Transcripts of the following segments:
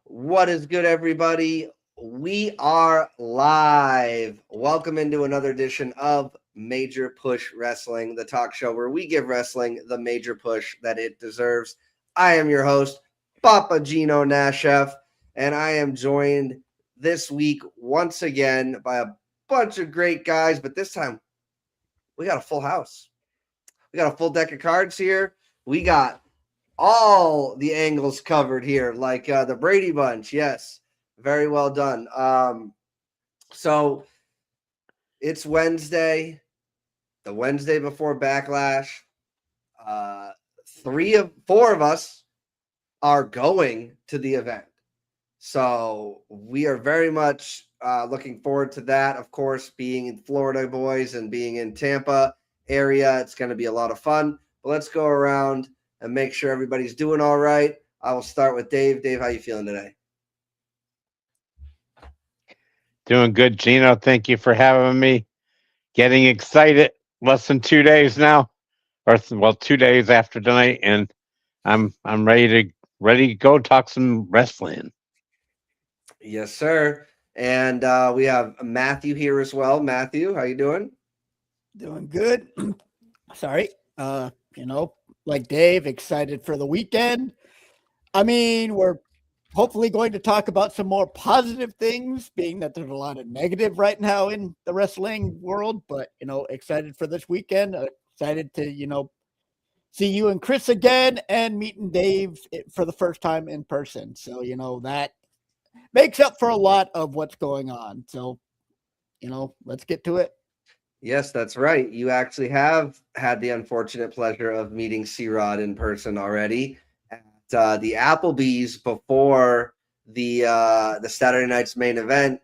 What is good, everybody? We are live. Welcome into another edition of Major Push Wrestling, the talk show where we give wrestling the major push that it deserves. I am your host, Papa Gino Nashef, and I am joined this week once again by a bunch of great guys, but this time we got a full house. We got a full deck of cards here. We got all the angles covered here, like the Brady Bunch. Yes, very well done. So it's Wednesday, the Wednesday before Backlash. 4 of us are going to the event. So we are very much looking forward to that. Of course, being in Florida, boys, and being in Tampa area, it's going to be a lot of fun. But let's go around and make sure everybody's doing all right. I will start with Dave. Dave, how you feeling today? Doing good, Gino. Thank you for having me. Getting excited. Less than 2 days now, 2 days after tonight, and I'm ready to go talk some wrestling. Yes, sir. And we have Matthew here as well. Matthew, how you doing? Doing good. Sorry. Like Dave, excited for the weekend. I mean, we're hopefully going to talk about some more positive things, being that there's a lot of negative right now in the wrestling world, but, excited for this weekend. Excited to, see you and Chris again and meeting Dave for the first time in person. So, that makes up for a lot of what's going on. So, let's get to it. Yes, that's right. You actually have had the unfortunate pleasure of meeting C-Rod in person already at the Applebee's before the Saturday night's main event,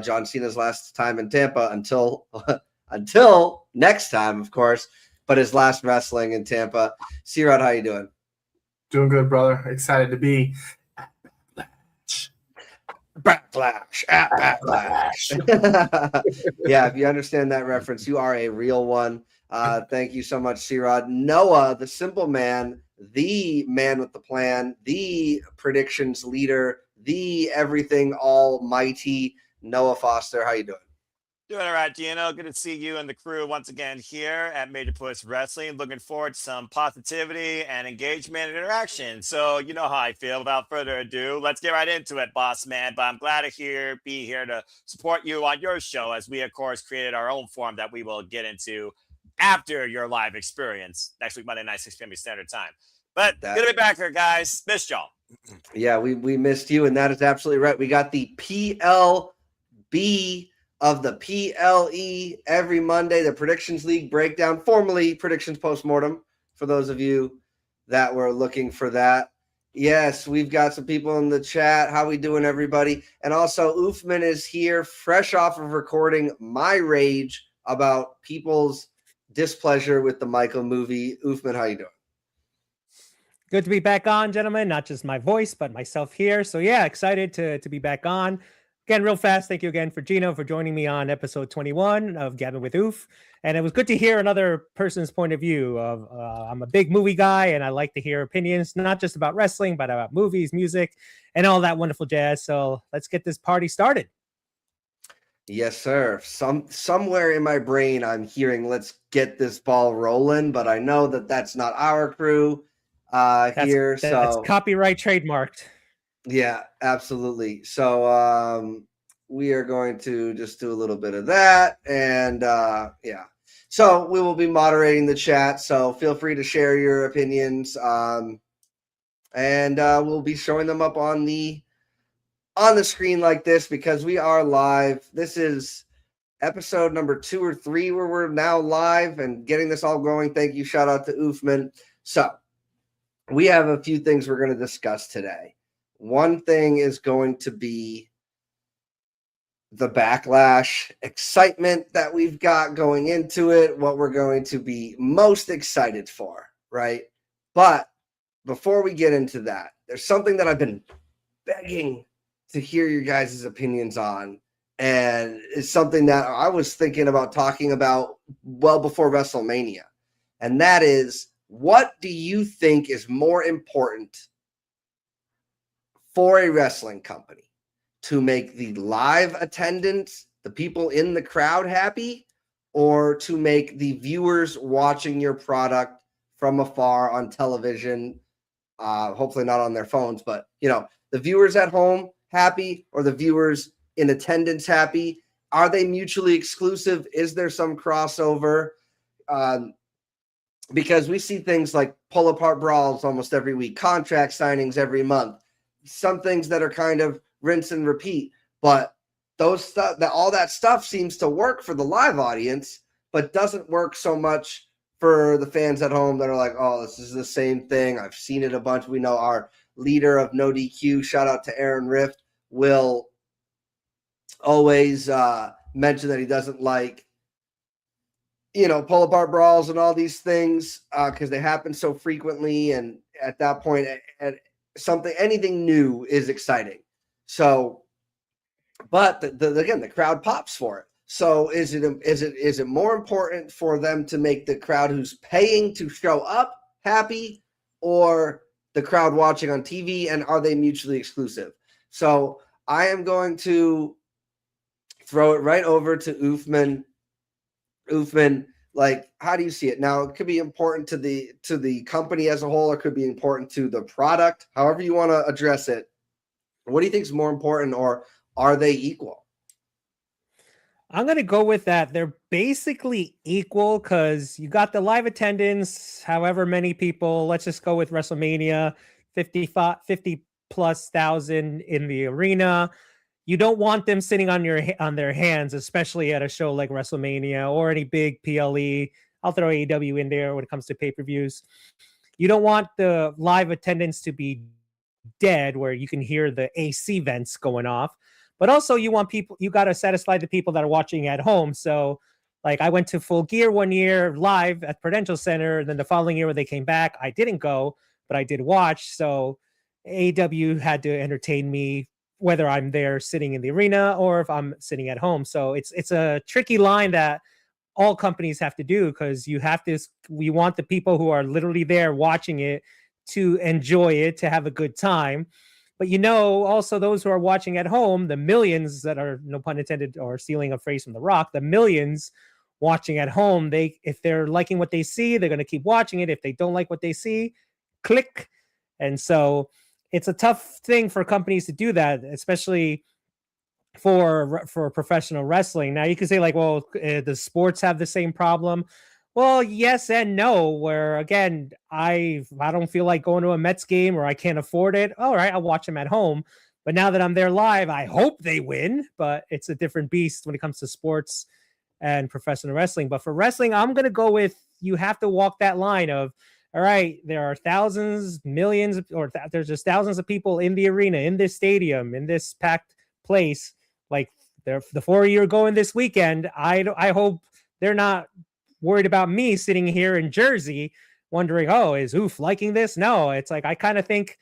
John Cena's last time in Tampa until next time, of course, but his last wrestling in Tampa. C-Rod, how you doing? Doing good, brother. Excited to be Backlash at Backlash. Yeah, if you understand that reference, you are a real one. Thank you so much, C-Rod. Noah, the simple man, the man with the plan, the predictions leader, the everything almighty Noah Foster. How you doing? Doing all right, Gino. Good to see you and the crew once again here at Major Push Wrestling. Looking forward to some positivity and engagement and interaction. So you know how I feel. Without further ado, let's get right into it, boss man. But I'm glad to be here to support you on your show, as we, of course, created our own forum that we will get into after your live experience next week, Monday night, 6 p.m. Standard Time. But good to be back here, guys. Missed y'all. Yeah, we missed you, and that is absolutely right. We got the PLB of the PLE every Monday, the Predictions League breakdown, formerly Predictions Postmortem, for those of you that were looking for that. Yes, we've got some people in the chat. How we doing, everybody? And also, Oofman is here, fresh off of recording my rage about people's displeasure with the Michael movie. Oofman, how you doing? Good to be back on, gentlemen. Not just my voice, but myself here. So yeah, excited to be back on. Again, real fast, thank you again for Gino for joining me on episode 21 of Gabbing with Oof. And it was good to hear another person's point of view. I'm a big movie guy, and I like to hear opinions, not just about wrestling, but about movies, music, and all that wonderful jazz. So let's get this party started. Yes, sir. Somewhere in my brain, I'm hearing, let's get this ball rolling, but I know that that's not our crew here. That's copyright trademarked. Yeah, absolutely. So we are going to just do a little bit of that. And yeah, so we will be moderating the chat. So feel free to share your opinions. And we'll be showing them up on the screen like this because we are live. This is episode number 2 or 3 where we're now live and getting this all going. Thank you. Shout out to Oofman. So we have a few things we're going to discuss today. One thing is going to be the Backlash excitement that we've got going into it, what we're going to be most excited for, right? But before we get into that, there's something that I've been begging to hear your guys' opinions on, and it's something that I was thinking about talking about well before WrestleMania, and that is, what do you think is more important for a wrestling company to make the live attendance, the people in the crowd, happy, or to make the viewers watching your product from afar on television, hopefully not on their phones, but the viewers at home happy, or the viewers in attendance happy? Are they mutually exclusive? Is there some crossover? Because we see things like pull apart brawls almost every week, contract signings every month, some things that are kind of rinse and repeat, but all that stuff seems to work for the live audience, but doesn't work so much for the fans at home that are like, oh, this is the same thing. I've seen it a bunch. We know our leader of No DQ, shout out to Aaron Rift, will always mention that he doesn't like, pull apart brawls and all these things because they happen so frequently. And at that point, anything new is exciting. So, but again, the crowd pops for it. So is it more important for them to make the crowd who's paying to show up happy, or the crowd watching on TV, and are they mutually exclusive? So I am going to throw it right over to Uthman. Uthman, like, how do you see it? Now, it could be important to the company as a whole, or it could be important to the product, however you want to address it. What do you think is more important, or are they equal? I'm going to go with that. They're basically equal because you got the live attendance, however many people. Let's just go with WrestleMania, 50 plus thousand in the arena. You don't want them sitting on their hands, especially at a show like WrestleMania or any big PLE. I'll throw AEW in there when it comes to pay-per-views. You don't want the live attendance to be dead where you can hear the AC vents going off. But also you got to satisfy the people that are watching at home. So like I went to Full Gear one year live at Prudential Center. And then the following year when they came back, I didn't go, but I did watch. So AEW had to entertain me, whether I'm there sitting in the arena or if I'm sitting at home. So it's a tricky line that all companies have to do, because we want the people who are literally there watching it to enjoy it, to have a good time. But also those who are watching at home, the millions that are, no pun intended, or stealing a phrase from The Rock, the millions watching at home, if they're liking what they see, they're going to keep watching it. If they don't like what they see, click. And so it's a tough thing for companies to do that, especially for professional wrestling. Now you can say like, well, does sports have the same problem? Well, yes and no, where again, I don't feel like going to a Mets game, or I can't afford it. All right, I'll watch them at home. But now that I'm there live, I hope they win, but it's a different beast when it comes to sports and professional wrestling. But for wrestling, I'm going to go with, you have to walk that line of, all right, there are thousands, millions, or there's just thousands of people in the arena, in this stadium, in this packed place. Like the 4 year going this weekend, I hope they're not worried about me sitting here in Jersey wondering, oh, is Oof liking this? No, it's like, I kind of think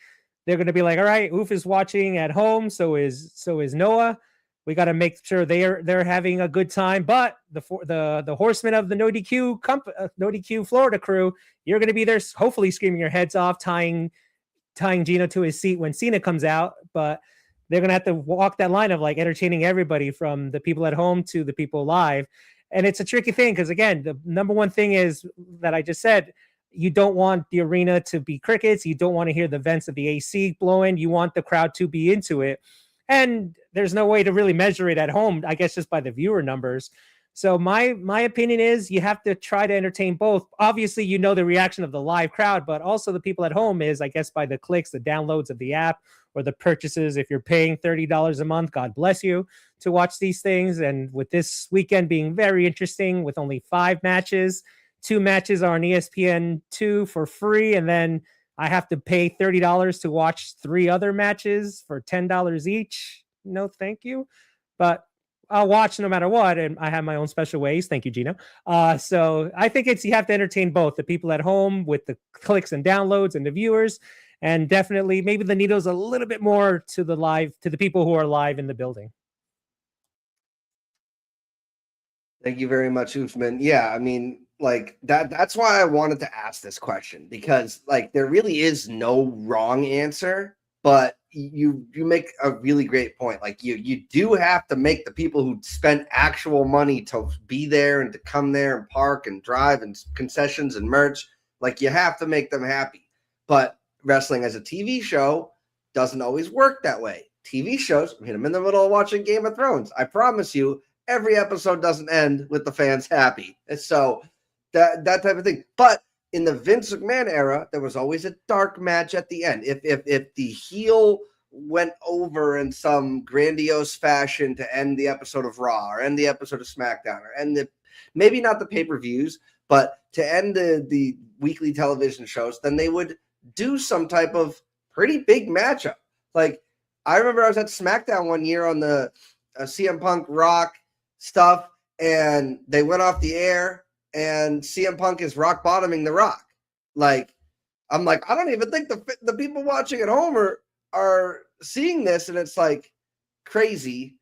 they're going to be like, all right, Oof is watching at home. So is Noah. We got to make sure they're having a good time. But the horsemen of the No DQ Florida crew, you're going to be there, hopefully screaming your heads off, tying Gino to his seat when Cena comes out. But they're going to have to walk that line of like entertaining everybody, from the people at home to the people live. And it's a tricky thing because, again, the number one thing is that I just said, you don't want the arena to be crickets. You don't want to hear the vents of the AC blowing. You want the crowd to be into it. And there's no way to really measure it at home, I guess, just by the viewer numbers. So my opinion is you have to try to entertain both. Obviously, the reaction of the live crowd, but also the people at home is, I guess, by the clicks, the downloads of the app, or the purchases. If you're paying $30 a month, God bless you, to watch these things. And with this weekend being very interesting with only 5 matches, 2 matches are on ESPN2 for free. And then I have to pay $30 to watch 3 other matches for $10 each. No, thank you. But I'll watch no matter what. And I have my own special ways. Thank you, Gino. So I think you have to entertain both the people at home with the clicks and downloads and the viewers. And definitely maybe the needle's a little bit more to the people who are live in the building. Thank you very much, Uthman. Yeah, I mean, like that's why I wanted to ask this question, because like there really is no wrong answer, but you make a really great point. Like you do have to make the people who spend actual money to be there and to come there and park and drive and concessions and merch, like you have to make them happy. But wrestling as a TV show doesn't always work that way. TV shows, hit them in the middle of watching Game of Thrones. I promise you, every episode doesn't end with the fans happy. And so that type of thing. But in the Vince McMahon era, there was always a dark match at the end. If the heel went over in some grandiose fashion to end the episode of Raw or end the episode of SmackDown or end maybe not the pay-per-views, but to end the weekly television shows, then they would do some type of pretty big matchup. Like, I remember I was at SmackDown one year on the CM Punk Rock stuff, and they went off the air, and CM Punk is rock bottoming The Rock. Like, I'm like, I don't even think the people watching at home are seeing this, and it's like crazy.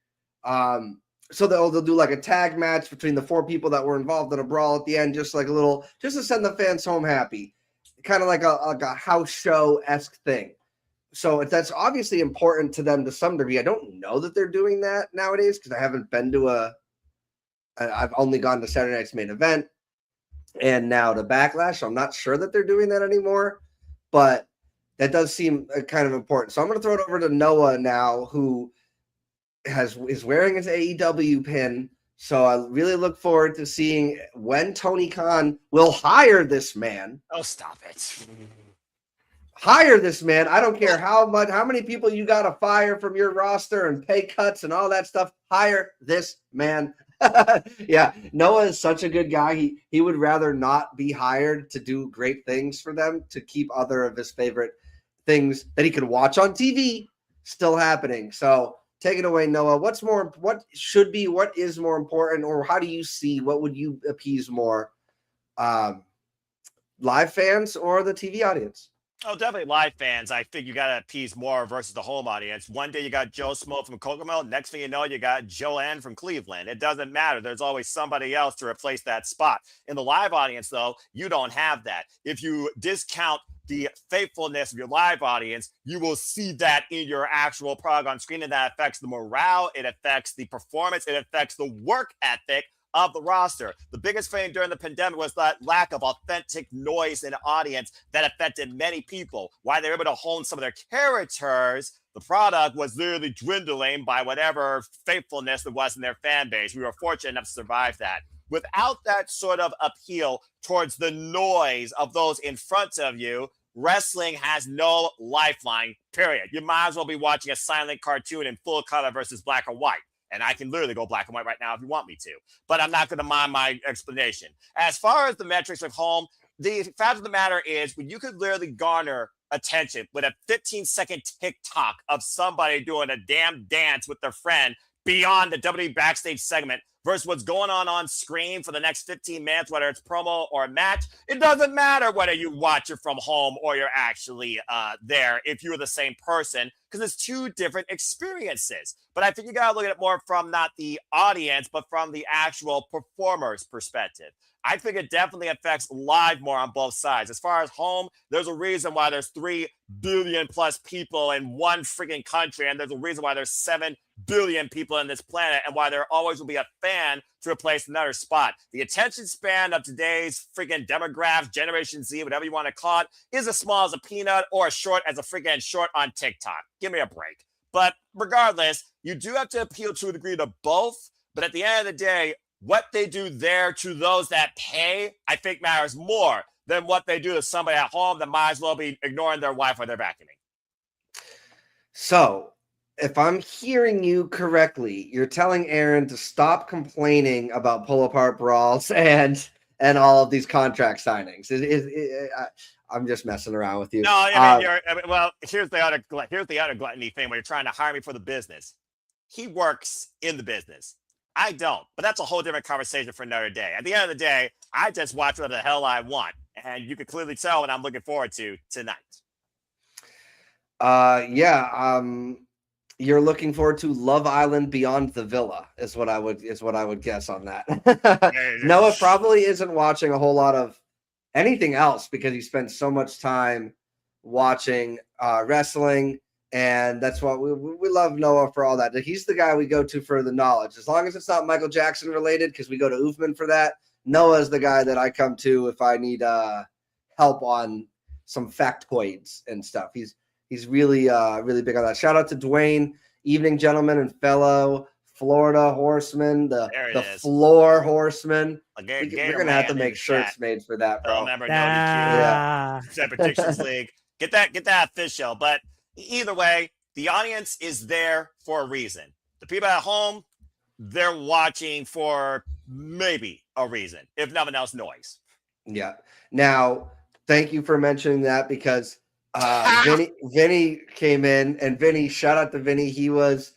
So they'll do like a tag match between the 4 people that were involved in a brawl at the end, just to send the fans home happy, kind of like a house show-esque thing. So that's obviously important to them to some degree. I don't know that they're doing that nowadays because I haven't been to I've only gone to Saturday Night's Main Event and now to Backlash. So I'm not sure that they're doing that anymore, but that does seem kind of important. So I'm going to throw it over to Noah now, who is wearing his AEW pin. So I really look forward to seeing when Tony Khan will hire this man. Oh, stop it. Hire this man. I don't care how many people you got to fire from your roster and pay cuts and all that stuff. Hire this man. Yeah, Noah is such a good guy. He would rather not be hired to do great things for them, to keep other of his favorite things that he could watch on TV still happening. So take it away, Noah. What is more important, or how do you see, what would you appease more, live fans or the TV audience? Oh, definitely live fans. I think you got to appease more versus the home audience. One day you got Joe Smo from Kokomo. Next thing you know, you got Joanne from Cleveland. It doesn't matter. There's always somebody else to replace that spot. In the live audience, though, you don't have that. If you discount the faithfulness of your live audience, you will see that in your actual product on screen, and that affects the morale. It affects the performance. It affects the work ethic of the roster. The biggest thing during the pandemic was that lack of authentic noise in the audience that affected many people. While they were able to hone some of their characters, the product was literally dwindling by whatever faithfulness there was in their fan base. We were fortunate enough to survive that. Without that sort of appeal towards the noise of those in front of you, wrestling has no lifeline, period. You might as well be watching a silent cartoon in full color versus black or white. And I can literally go black and white right now if you want me to. But I'm not going to mind my explanation. As far as the metrics of home, the fact of the matter is, when you could literally garner attention with a 15-second TikTok of somebody doing a damn dance with their friend beyond the WWE backstage segment versus what's going on screen for the next 15 minutes, whether it's promo or a match, it doesn't matter whether you watch it from home or you're actually there if you're the same person, because it's 2 different experiences. But I think you got to look at it more from not the audience, but from the actual performer's perspective. I think it definitely affects live more on both sides. As far as home, there's a reason why there's 3 billion plus people in one freaking country, and there's a reason why there's 7 billion people in this planet, and why there always will be a fan to replace another spot. The attention span of today's freaking demographic, Generation Z, whatever you want to call it, is as small as a peanut or as short as a freaking short on TikTok. Give me a break. But regardless, you do have to appeal to a degree to both. But at the end of the day, what they do there to those that pay, I think matters more than what they do to somebody at home that might as well be ignoring their wife or their vacuuming. So, if I'm hearing you correctly, you're telling Aaron to stop complaining about pull-apart brawls and all of these contract signings. I'm just messing around with you. No, well, here's the other gluttony thing when you're trying to hire me for the business. He works in the business. I don't, but that's a whole different conversation for another day. At the end of the day, I just watch whatever the hell I want, and you can clearly tell what I'm looking forward to tonight. You're looking forward to Love Island Beyond the Villa is what I would guess on that. Noah probably isn't watching a whole lot of anything else because he spends so much time watching wrestling And that's what we love Noah for all that. He's the guy we go to for the knowledge. As long as it's not Michael Jackson related, because we go to Uthman for that. Noah is the guy that I come to if I need help on some factoids and stuff. He's really really big on that. Shout out to Dwayne, evening gentleman and fellow Florida horseman, the floor horseman. We're gonna have to make shirts made for that, bro. Remember, no DQ, Predictions League. Get that official. But either way, the audience is there for a reason. The people at home, they're watching for maybe a reason, if nothing else, noise. Yeah. Now, thank you for mentioning that, because Vinny came in, and Vinny, shout out to Vinny. He was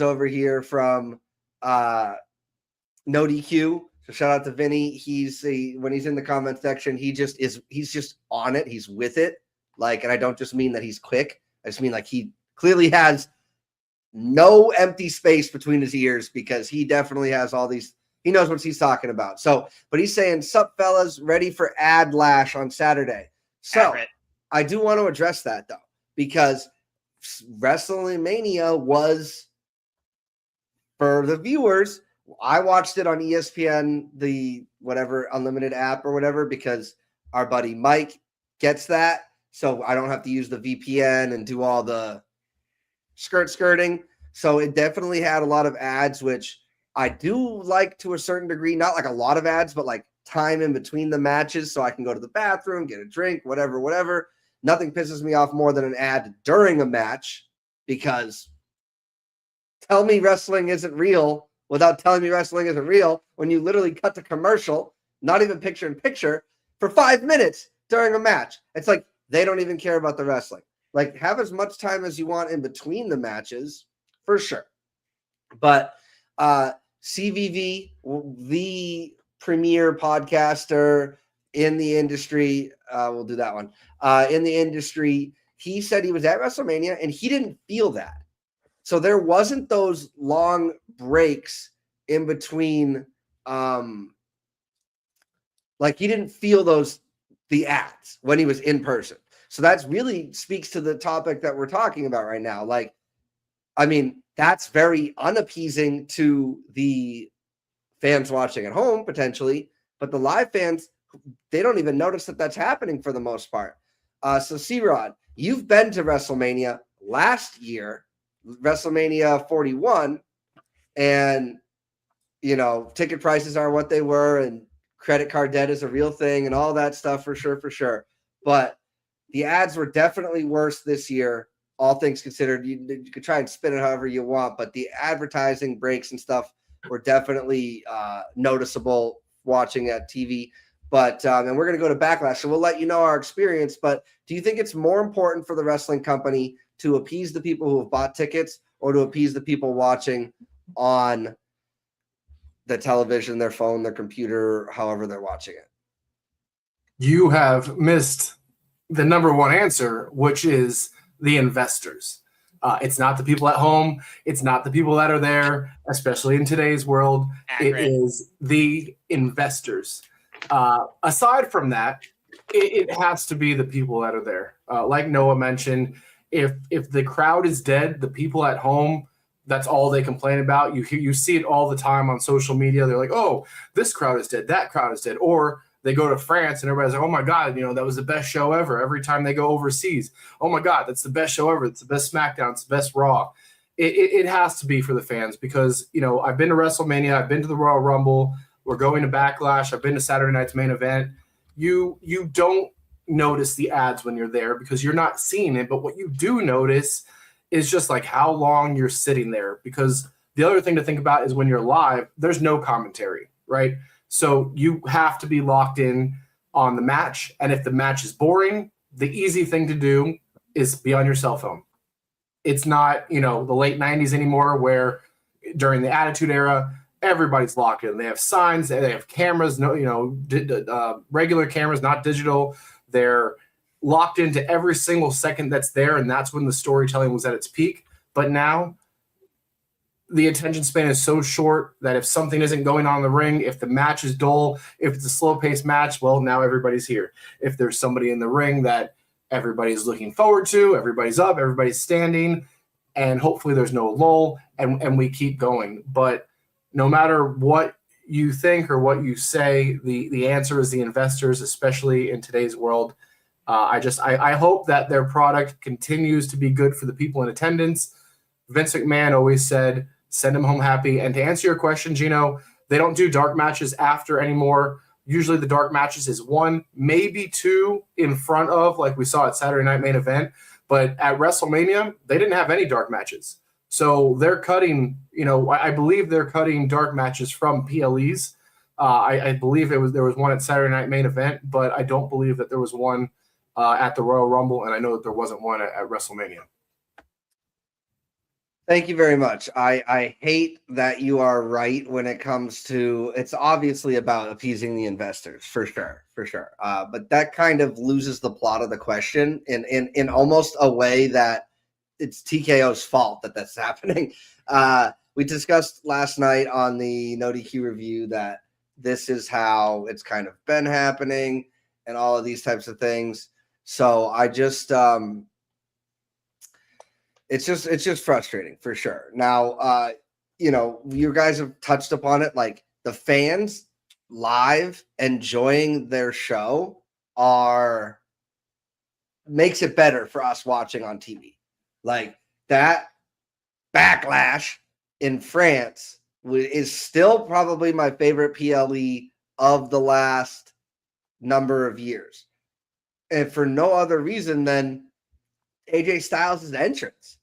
over here from No DQ. So shout out to Vinny. When he's in the comment section, he's just on it. He's with it. Like, and I don't just mean that he's quick. I just mean like he clearly has no empty space between his ears, because he definitely has all these. He knows what he's talking about. So, but he's saying, "Sup, fellas, ready for ad lash on Saturday." So, I do want to address that though, because WrestleMania was, for the viewers, I watched it on ESPN, the whatever unlimited app or whatever, because our buddy Mike gets that. So I don't have to use the VPN and do all the skirting. So it definitely had a lot of ads, which I do like to a certain degree, not like a lot of ads, but like time in between the matches. So I can go to the bathroom, get a drink, whatever. Nothing pisses me off more than an ad during a match, because tell me wrestling isn't real without telling me wrestling isn't real when you literally cut to commercial, not even picture in picture, for 5 minutes during a match. It's like, they don't even care about the wrestling. Like, have as much time as you want in between the matches, for sure. But CVV, the premier podcaster in the industry, we'll do that one, in the industry, he said he was at WrestleMania and he didn't feel that. So there wasn't those long breaks in between. Like, he didn't feel the ads when he was in person. So that's really speaks to the topic that we're talking about right now. Like, I mean, that's very unappeasing to the fans watching at home, potentially, but the live fans, they don't even notice that that's happening for the most part. So C-Rod, you've been to WrestleMania last year, WrestleMania 41, and, you know, ticket prices are what they were, and credit card debt is a real thing and all that stuff, for sure. But the ads were definitely worse this year, all things considered. You could try and spin it however you want, but the advertising breaks and stuff were definitely noticeable watching at TV. But and we're going to go to Backlash, so we'll let you know our experience. But do you think it's more important for the wrestling company to appease the people who have bought tickets, or to appease the people watching on the television, their phone, their computer, however they're watching it? You have missed the number one answer, which is the investors. It's not the people at home. It's not the people that are there, especially in today's world. It is the investors. Aside from that, it has to be the people that are there. Like Noah mentioned, if the crowd is dead, the people at home, that's all they complain about. You see it all the time on social media. They're like, "Oh, this crowd is dead. That crowd is dead." Or they go to France and everybody's like, "Oh my God, you know, that was the best show ever." Every time they go overseas, "Oh my God, that's the best show ever. It's the best SmackDown. It's the best Raw." It has to be for the fans, because, you know, I've been to WrestleMania. I've been to the Royal Rumble. We're going to Backlash. I've been to Saturday night's main event. You don't notice the ads when you're there because you're not seeing it. But what you do notice is just like how long you're sitting there, because the other thing to think about is when you're live, there's no commentary, right? So you have to be locked in on the match. And if the match is boring, the easy thing to do is be on your cell phone. It's not, you know, the late 90s anymore, where during the Attitude Era, everybody's locked in. They have signs, they have cameras, no, you know, regular cameras, not digital. They're locked into every single second that's there, and that's when the storytelling was at its peak. But now the attention span is so short that if something isn't going on in the ring, if the match is dull, if it's a slow-paced match, well, now everybody's here. If there's somebody in the ring that everybody's looking forward to, everybody's up, everybody's standing, and hopefully there's no lull, and we keep going. But no matter what you think or what you say, the answer is the investors, especially in today's world. I hope that their product continues to be good for the people in attendance. Vince McMahon always said, send them home happy. And to answer your question, Gino, they don't do dark matches after anymore. Usually the dark matches is 1, maybe 2 in front of, like we saw at Saturday Night Main Event. But at WrestleMania, they didn't have any dark matches. So they're cutting, I believe they're cutting dark matches from PLEs. I believe there was one at Saturday Night Main Event, but I don't believe that there was one at the Royal Rumble, and I know that there wasn't one at WrestleMania. Thank you very much. I hate that you are right when it comes to, it's obviously about appeasing the investors, for sure. But that kind of loses the plot of the question in almost a way that it's TKO's fault that that's happening. We discussed last night on the No DQ review that this is how it's kind of been happening and all of these types of things. So I just, it's just frustrating for sure. Now, you guys have touched upon it. Like the fans live enjoying their show makes it better for us watching on TV. Like that Backlash in France is still probably my favorite PLE of the last number of years. And for no other reason than AJ Styles' entrance.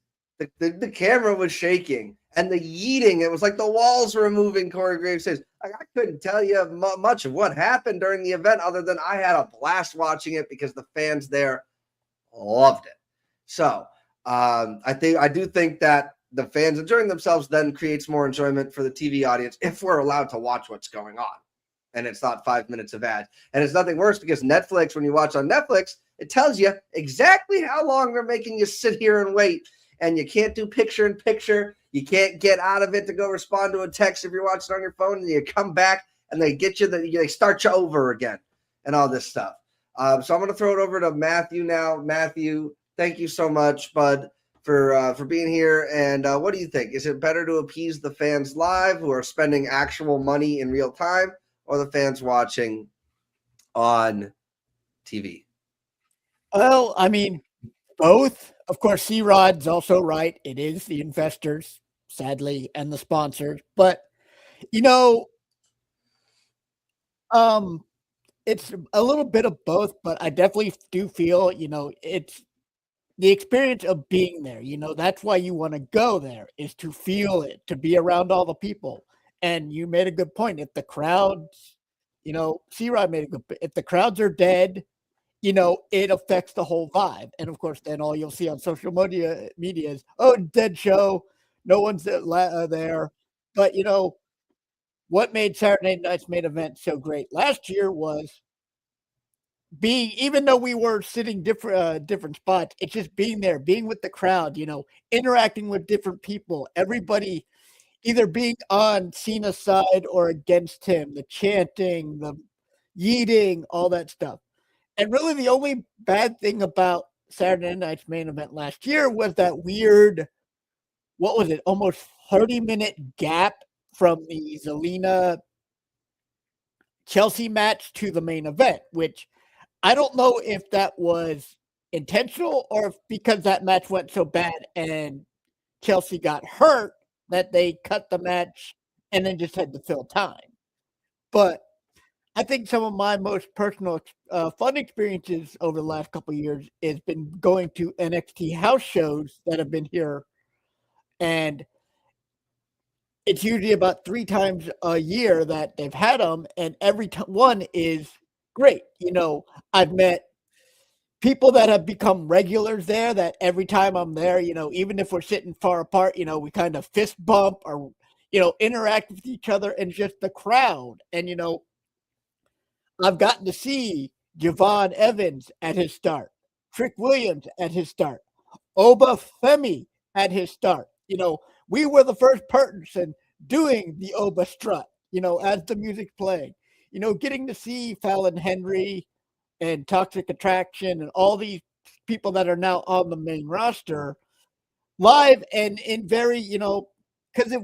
The camera was shaking and the yeeting, it was like the walls were moving. Corey Graves says, I couldn't tell you much of what happened during the event other than I had a blast watching it because the fans there loved it. So I do think that the fans enjoying themselves then creates more enjoyment for the TV audience if we're allowed to watch what's going on. And it's not 5 minutes of ads. And it's nothing worse because Netflix, when you watch on Netflix, it tells you exactly how long they're making you sit here and wait. And you can't do picture in picture. You can't get out of it to go respond to a text if you're watching on your phone. And you come back and they get you, they start you over again and all this stuff. So I'm going to throw it over to Matthew now. Matthew, thank you so much, bud, for being here. And what do you think? Is it better to appease the fans live who are spending actual money in real time or the fans watching on TV? Well, I mean, both. Of course, C-Rod's also right. It is the investors, sadly, and the sponsors. But, it's a little bit of both, but I definitely do feel, it's the experience of being there. That's why you want to go there, is to feel it, to be around all the people. And you made a good point. If the crowds, C-Rod made a good point. If the crowds are dead, it affects the whole vibe. And of course, then all you'll see on social media is, dead show. No one's there. But, what made Saturday night's main event so great last year was even though we were sitting different spots, it's just being there, being with the crowd, interacting with different people, everybody either being on Cena's side or against him, the chanting, the yeeting, all that stuff. And really the only bad thing about Saturday night's main event last year was that weird, what was it, almost 30-minute gap from the Zelina Chelsea match to the main event, which I don't know if that was intentional or if because that match went so bad and Chelsea got hurt that they cut the match and then just had to fill time. But I think some of my most personal fun experiences over the last couple of years has been going to NXT house shows that have been here. And it's usually about 3 times a year that they've had them. And every one is great. I've met people that have become regulars there that every time I'm there, even if we're sitting far apart, we kind of fist bump or, interact with each other and just the crowd. And, I've gotten to see Javon Evans at his start, Trick Williams at his start, Oba Femi at his start. We were the first person doing the Oba strut, as the music's playing. Getting to see Fallon Henry and Toxic Attraction and all these people that are now on the main roster live and in very, because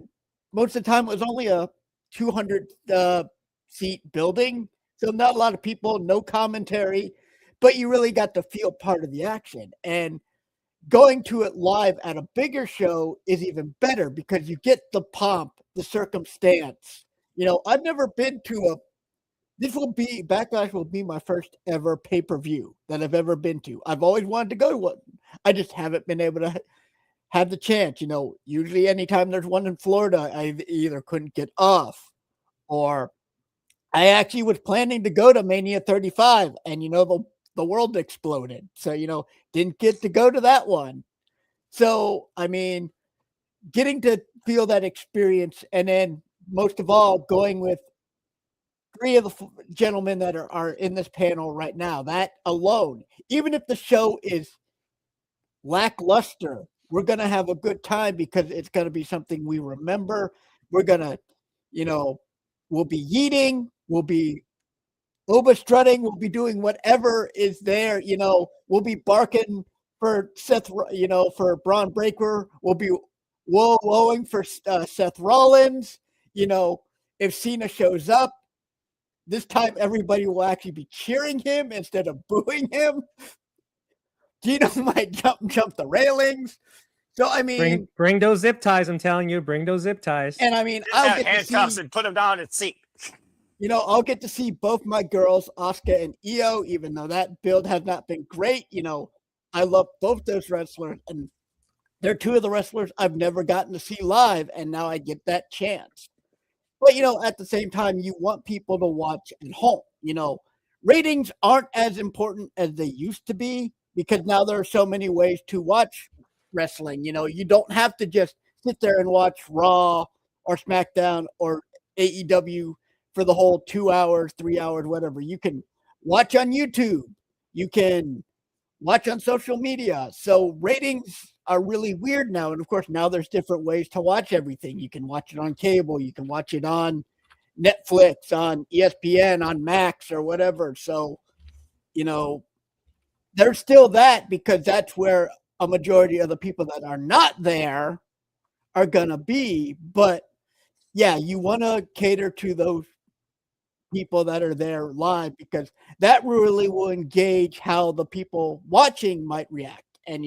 most of the time it was only a 200 seat building. So not a lot of people, no commentary, but you really got to feel part of the action. And going to it live at a bigger show is even better because you get the pomp, the circumstance. I've never been to Backlash will be my first ever pay-per-view that I've ever been to. I've always wanted to go to one. I just haven't been able to have the chance. Usually anytime there's one in Florida, I either couldn't get off or I actually was planning to go to Mania 35 and, the world exploded. So, didn't get to go to that one. So, I mean, getting to feel that experience and then most of all, going with 3 of the gentlemen that are in this panel right now, that alone, even if the show is lackluster, we're going to have a good time because it's going to be something we remember. We're going to, we'll be yeeting, we'll be strutting, we'll be doing whatever is there, we'll be barking for Seth, for Braun Breaker, we'll be whoa-whoaing for Seth Rollins, if Cena shows up, this time everybody will actually be cheering him instead of booing him. Gino might jump the railings. So, I mean... Bring those zip ties, I'm telling you. Bring those zip ties. And, I mean, I'll get handcuffs to see... and put him down at seat. I'll get to see both my girls, Asuka and Io, even though that build has not been great. I love both those wrestlers, and they're 2 of the wrestlers I've never gotten to see live, and now I get that chance. But, at the same time, you want people to watch at home. Ratings aren't as important as they used to be because now there are so many ways to watch wrestling. You don't have to just sit there and watch Raw or SmackDown or AEW for the whole 2 hours, 3 hours, whatever. You can watch on YouTube. You can watch on social media. So ratings are really weird now. And of course, now there's different ways to watch everything. You can watch it on cable. You can watch it on Netflix, on ESPN, on Max or whatever. So, there's still that because that's where a majority of the people that are not there are going to be. But yeah, you want to cater to those people that are there live because that really will engage how the people watching might react. And,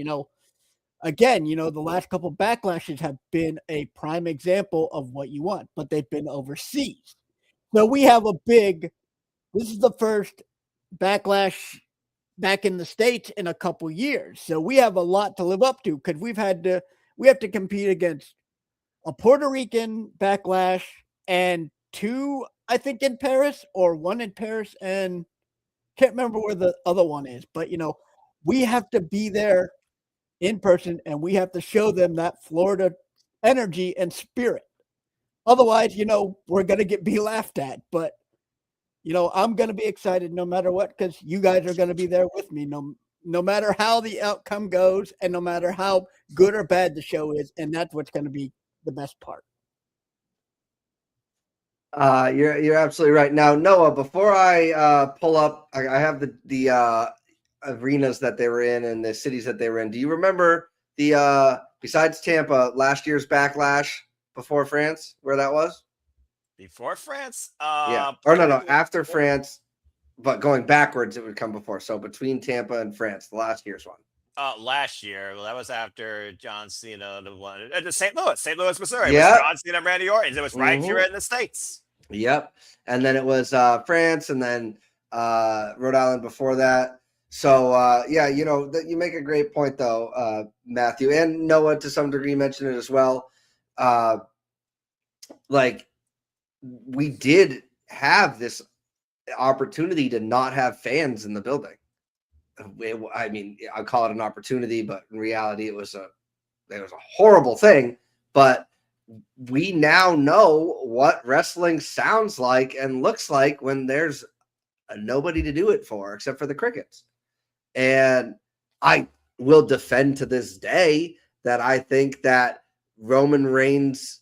again, the last couple of backlashes have been a prime example of what you want, but they've been overseas. So we have this is the first backlash back in the States in a couple years. So we have a lot to live up to because we have to compete against a Puerto Rican backlash and 2, I think, in Paris or 1 in Paris and can't remember where the other one is. But, we have to be there in person and we have to show them that Florida energy and spirit. Otherwise, we're going to be laughed at. But, I'm going to be excited no matter what because you guys are going to be there with me no matter how the outcome goes and no matter how good or bad the show is. And that's what's going to be the best part. You're absolutely right. Now, Noah, before I pull up, I have the arenas that they were in and the cities that they were in. Do you remember the besides Tampa, last year's Backlash before France, where that was? Before France? Yeah. Or no, after France, but going backwards, it would come before. So between Tampa and France, the last year's one. Last year, well, that was after John Cena won at St. Louis, Missouri. Yeah. It was John Cena and Randy Orton. It was right here in the States. Yep. And then it was France and then Rhode Island before that. So, yeah, you make a great point, though, Matthew. And Noah, to some degree, mentioned it as well. We did have this opportunity to not have fans in the building. I mean, I call it an opportunity, but in reality, it was a horrible thing. But we now know what wrestling sounds like and looks like when there's nobody to do it for except for the crickets. And I will defend to this day that I think that Roman Reigns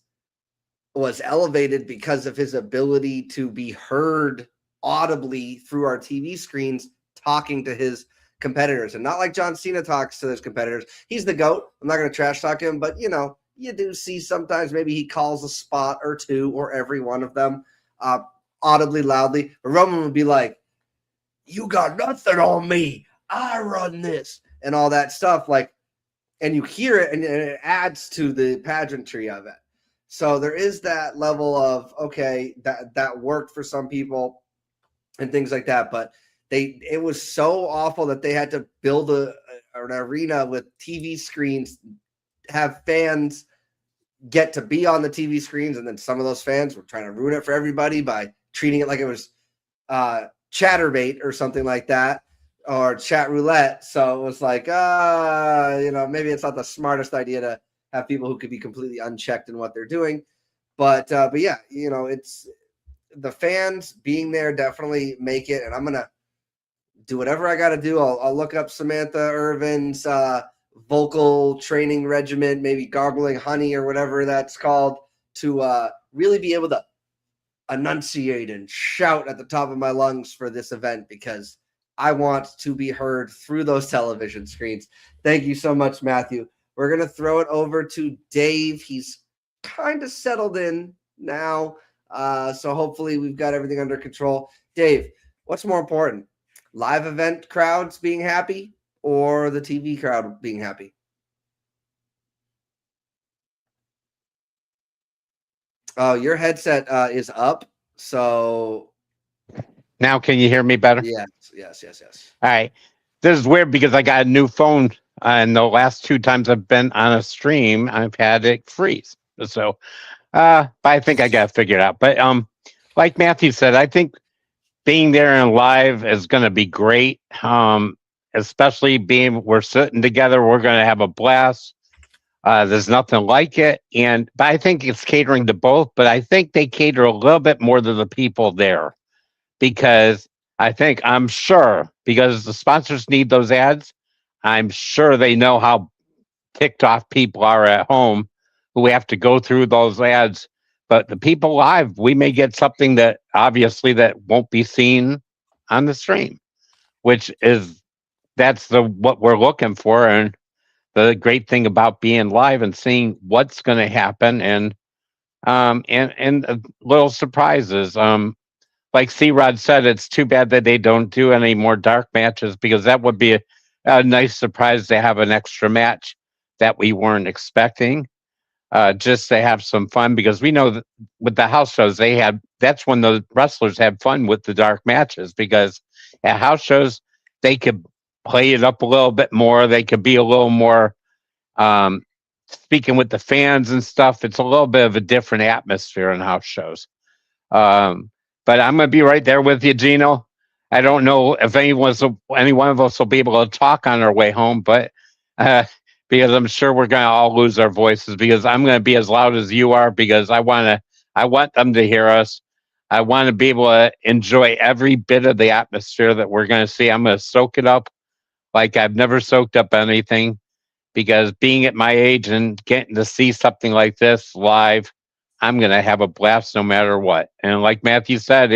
was elevated because of his ability to be heard audibly through our TV screens talking to his competitors, and not like John Cena talks to his competitors. He's the GOAT. I'm not going to trash talk him, but you do see sometimes maybe he calls a spot or two or every one of them audibly, loudly. But Roman would be like, "You got nothing on me. I run this," and all that stuff. Like, and you hear it, and it adds to the pageantry of it. So there is that level of, okay, that worked for some people and things like that, but it was so awful that they had to build an arena with TV screens, have fans get to be on the TV screens, and then some of those fans were trying to ruin it for everybody by treating it like it was chatterbait or something like that, or chat roulette. So it was like, maybe it's not the smartest idea to have people who could be completely unchecked in what they're doing. But yeah, it's the fans being there definitely make it. And I'm going to do whatever I got to do. I'll look up Samantha Irvin's vocal training regimen, maybe gargling honey or whatever that's called, to really be able to enunciate and shout at the top of my lungs for this event, because I want to be heard through those television screens. Thank you so much, Matthew. We're going to throw it over to Dave. He's kind of settled in now, so hopefully we've got everything under control. Dave, what's more important, live event crowds being happy or the TV crowd being happy? Oh, your headset is up, so Now can you hear me better? Yes. All right. This is weird because I got a new phone, and the last 2 times I've been on a stream, I've had it freeze. So, but I think I got to figure it out. But like Matthew said, I think being there and live is going to be great. Especially we're sitting together, we're going to have a blast. There's nothing like it, but I think it's catering to both. But I think they cater a little bit more to the people there, because I'm sure, because the sponsors need those ads, I'm sure they know how ticked off people are at home who have to go through those ads. But the people live, we may get something that obviously that won't be seen on the stream, that's what we're looking for. And the great thing about being live and seeing what's going to happen, and little surprises. Like C-Rod said, it's too bad that they don't do any more dark matches, because that would be a nice surprise to have an extra match that we weren't expecting, just to have some fun, because we know that with the house shows that's when the wrestlers had fun with the dark matches, because at house shows they could play it up a little bit more. They could be a little more speaking with the fans and stuff. It's a little bit of a different atmosphere in house shows. But I'm going to be right there with you, Gino. I don't know if any one of us will be able to talk on our way home, but because I'm sure we're going to all lose our voices, because I'm going to be as loud as you are, because I want them to hear us. I want to be able to enjoy every bit of the atmosphere that we're going to see. I'm going to soak it up like I've never soaked up anything, because being at my age and getting to see something like this live, I'm going to have a blast no matter what. And like Matthew said,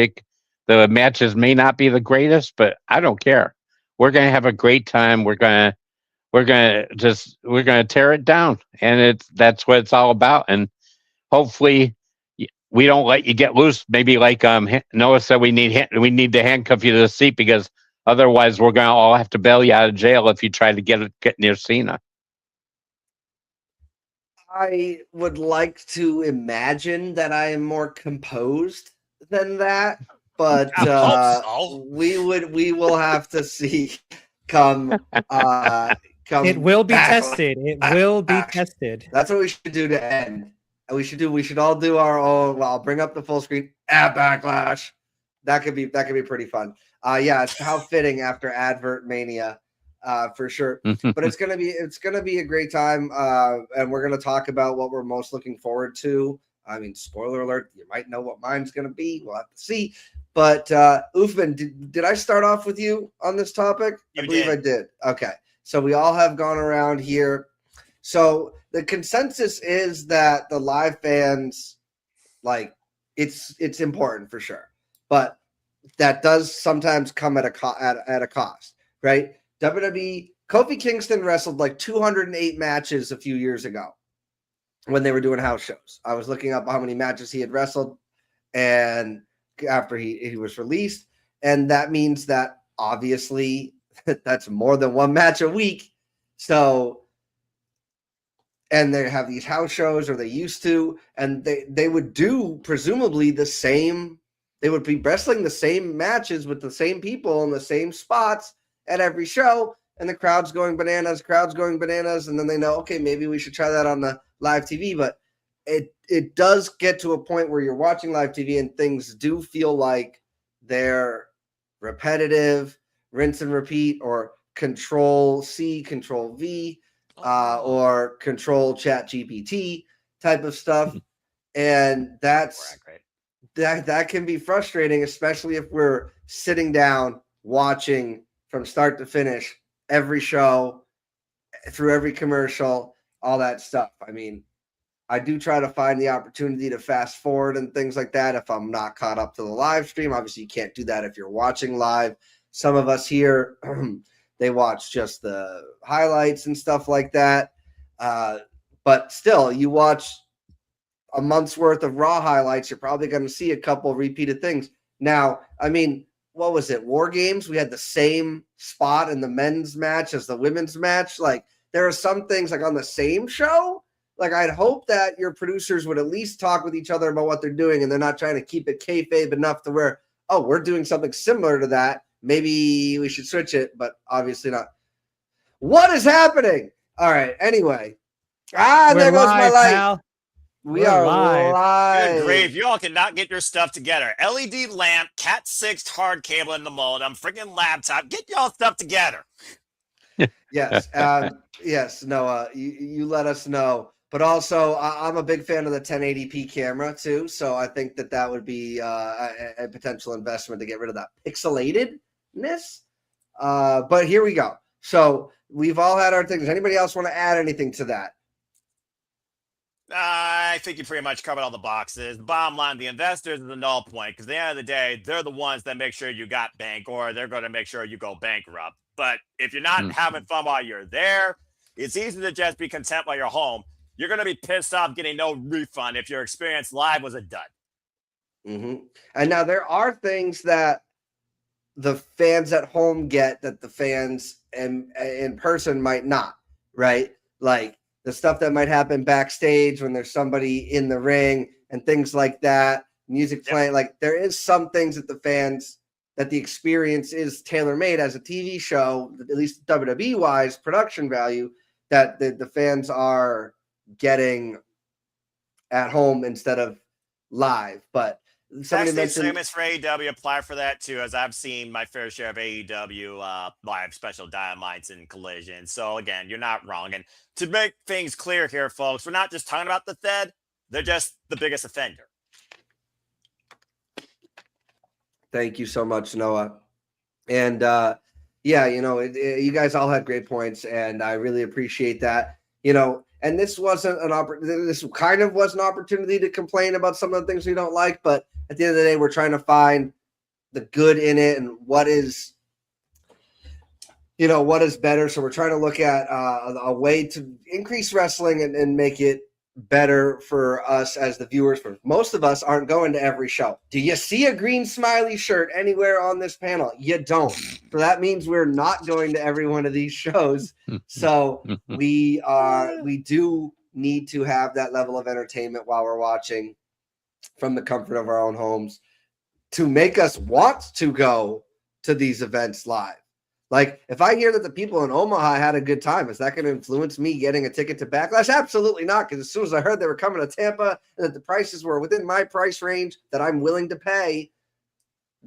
the matches may not be the greatest, but I don't care. We're going to have a great time. We're going to tear it down, and that's what it's all about. And hopefully we don't let you get loose. Maybe like Noah said, we need to handcuff you to the seat, because otherwise we're going to all have to bail you out of jail if you try to get near Cena. I would like to imagine that I am more composed than that, but we will have to see come it will be tested. It will be tested. That's what we should do to end. We should all do our own. Well, I'll bring up the full screen at Backlash. That could be pretty fun. Yeah, it's how fitting after Advert Mania. For sure. But it's gonna be a great time, and we're gonna talk about what we're most looking forward to. I mean, spoiler alert, you might know what mine's gonna be. We'll have to see. But Ufman, did I start off with you on this topic? I believe I did. Okay, so we all have gone around here. So the consensus is that the live fans, like, it's important for sure, but that does sometimes come at a cost, right? WWE, Kofi Kingston wrestled like 208 matches a few years ago when they were doing house shows. I was looking up how many matches he had wrestled and after he was released. And that means that obviously that's more than one match a week. So, and they have these house shows, or they used to, and they would do presumably the same. They would be wrestling the same matches with the same people in the same spots at every show, and the crowd's going bananas, and then they know, okay, maybe we should try that on the live TV. But it does get to a point where you're watching live TV and things do feel like they're repetitive, rinse and repeat, or Control C, Control V, or Control Chat GPT type of stuff. And that can be frustrating, especially if we're sitting down watching from start to finish every show, through every commercial, all that stuff. I mean, I do try to find the opportunity to fast forward and things like that if I'm not caught up to the live stream. Obviously, you can't do that if you're watching live. Some of us here, they watch just the highlights and stuff like that. But still, you watch a month's worth of Raw highlights, you're probably going to see a couple repeated things. Now, I mean, what was it? War Games? We had the same spot in the men's match as the women's match. Like, there are some things like on the same show. Like, I'd hope that your producers would at least talk with each other about what they're doing, and they're not trying to keep it kayfabe enough to where, oh, we're doing something similar to that. Maybe we should switch it, but obviously not. What is happening? All right. Anyway. There goes my light. Pal. We're live. Good grief. You all cannot get your stuff together. LED lamp, Cat 6 hard cable in the modem, freaking laptop. Get y'all stuff together. Yes. Yes, Noah, you let us know. But also, I'm a big fan of the 1080p camera, too. So I think that would be a potential investment to get rid of that pixelatedness. But here we go. So we've all had our things. Does anybody else want to add anything to that? I think you pretty much covered all the boxes. The bottom line, the investors is the null point, because at the end of the day, they're the ones that make sure you got bank, or they're going to make sure you go bankrupt. But if you're not having fun while you're there, it's easy to just be content while you're home. You're going to be pissed off getting no refund if your experience live was a dud. Mm-hmm. And now there are things that the fans at home get that the fans in person might not, right? Like the stuff that might happen backstage when there's somebody in the ring and things like that, music playing. Like there is some things that the fans, that the experience is tailor-made as a TV show, at least WWE-wise production value, that the fans are getting at home instead of live. But somebody mentioned segments for AEW apply for that too, as I've seen my fair share of AEW live special dynamites and collisions. So again, you're not wrong. And to make things clear here, folks, we're not just talking about the Fed; they're just the biggest offender. Thank you so much, Noah. And yeah, you know, you guys all had great points, and I really appreciate that. You know, and this wasn't this kind of was an opportunity to complain about some of the things we don't like, but at the end of the day, we're trying to find the good in it and what is, you know, what is better. So we're trying to look at a way to increase wrestling and make it better for us as the viewers. For most of us aren't going to every show. Do you see a green smiley shirt anywhere on this panel? You don't. So that means we're not going to every one of these shows. So we do need to have that level of entertainment while we're watching from the comfort of our own homes to make us want to go to these events live. Like, if I hear that the people in Omaha had a good time, is that going to influence me getting a ticket to Backlash? Absolutely not, because as soon as I heard they were coming to Tampa and that the prices were within my price range that I'm willing to pay,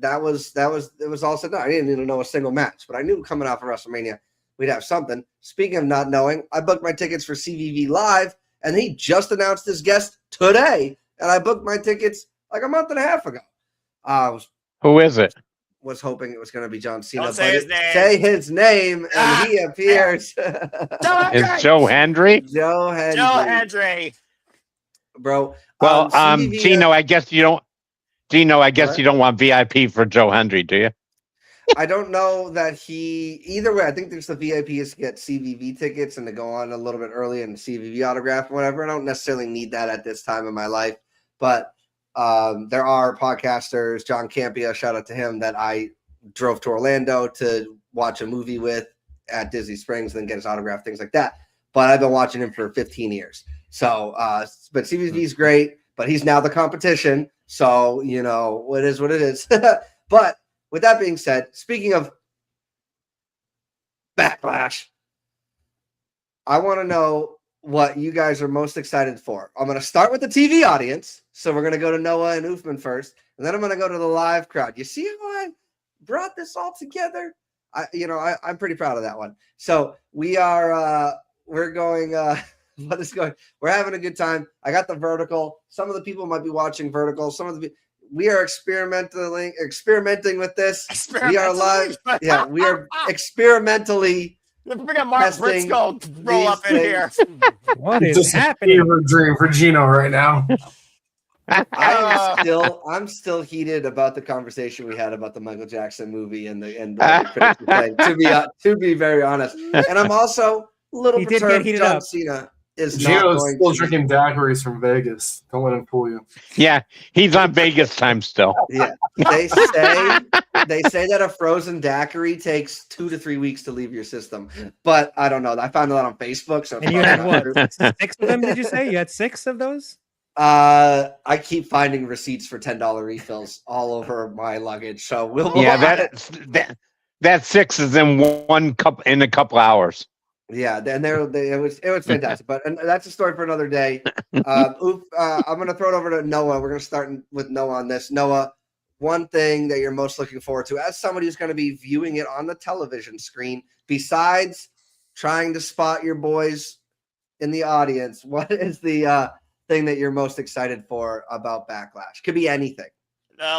it was all said. No, I didn't even know a single match, but I knew coming off of WrestleMania we'd have something. Speaking of not knowing, I booked my tickets for CVV Live, and he just announced his guest today, and I booked my tickets like a month and a half ago. Who is it? Was hoping it was going to be John Cena. Don't say his name. Say his name, and he appears. Is Joe Hendry? Joe Hendry. Joe Hendry. Bro. Well, CVV, Gino, I guess you don't. Gino, I guess you don't want VIP for Joe Hendry, do you? I don't know that either way. I think there's the VIPs to get CVV tickets and to go on a little bit early and CVV autograph or whatever. I don't necessarily need that at this time in my life, but there are podcasters, John Campia, shout out to him, that I drove to Orlando to watch a movie with at Disney Springs and then get his autograph, things like that. But I've been watching him for 15 years. So, but CVV is great, but he's now the competition. So, it is what it is. But with that being said, speaking of Backlash, I want to know what you guys are most excited for. I'm going to start with the TV audience. So we're going to go to Noah and Uthman first, and then I'm going to go to the live crowd. You see how I brought this all together? I'm pretty proud of that one. So we're going, we're having a good time. I got the vertical. Some of the people might be watching vertical. We are experimenting with this. We are live. Yeah, we are experimentally. Freaking Mark Briscoe roll up in here. What is Just happening? a fever dream for Gino right now. I'm still heated about the conversation we had about the Michael Jackson movie and the critics thing, to be very honest. And I'm also a little perturbed John Cena is Gino's still drinking daiquiris from Vegas. Don't let him fool you. Yeah, he's on Vegas time still. Yeah, they say that a frozen daiquiri takes 2 to 3 weeks to leave your system, but I don't know. I found that on Facebook. So And you had what? 6 of them? Did you say you had 6 of those? I keep finding receipts for $10 refills all over my luggage. So that 6 is in one cup in a couple hours. Yeah, and it was fantastic, but that's a story for another day. I'm going to throw it over to Noah. We're going to start with Noah on this. Noah, one thing that you're most looking forward to as somebody who's going to be viewing it on the television screen, besides trying to spot your boys in the audience, what is the thing that you're most excited for about Backlash? Could be anything.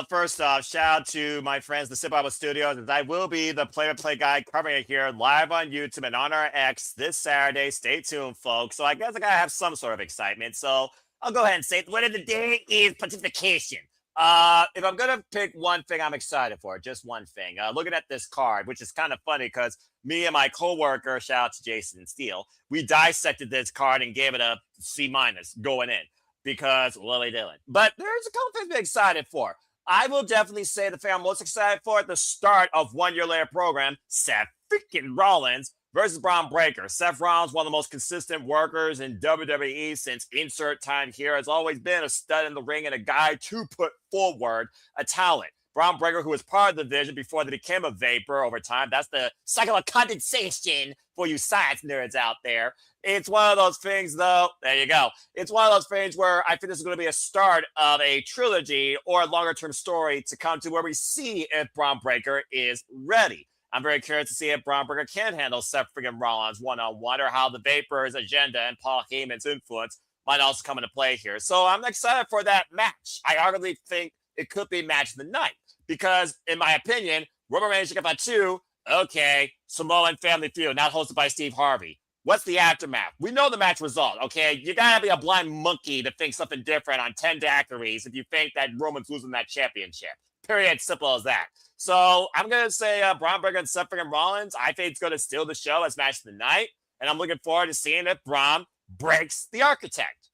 First off, shout out to my friends, the Sip Bible Studios, as I will be the play-by-play guy covering it here live on YouTube and on our X this Saturday. Stay tuned, folks. So I guess I gotta have some sort of excitement. So I'll go ahead and say it. The word of the day is participation. If I'm gonna pick one thing I'm excited for, just one thing. Looking at this card, which is kind of funny because me and my coworker, shout out to Jason Steele, we dissected this card and gave it a C- going in because Lily Dillon. But there's a couple things to be excited for. I will definitely say the thing I'm most excited for at the start of 1 year later program, Seth freaking Rollins versus Braun Breaker. Seth Rollins, one of the most consistent workers in WWE since insert time here, has always been a stud in the ring and a guy to put forward a talent. Braun Breaker, who was part of the division before they became a vapor over time. That's the cycle of condensation for you science nerds out there. It's one of those things, though. There you go. It's one of those things where I think this is going to be a start of a trilogy or a longer-term story to come to where we see if Braun Breaker is ready. I'm very curious to see if Braun Breaker can handle Seth freaking Rollins one-on-one, or how the Vapor's agenda and Paul Heyman's influence might also come into play here. So I'm excited for that match. I arguably think it could be match of the night because, in my opinion, Roman Reigns got 2. Okay, Samoan Family Feud, not hosted by Steve Harvey. What's the aftermath? We know the match result, okay? You gotta be a blind monkey to think something different on 10 daiquiris if you think that Roman's losing that championship. Period. Simple as that. So I'm going to say Braun Breaker and Seth freaking Rollins. I think it's going to steal the show as match of the night. And I'm looking forward to seeing if Braun breaks the architect.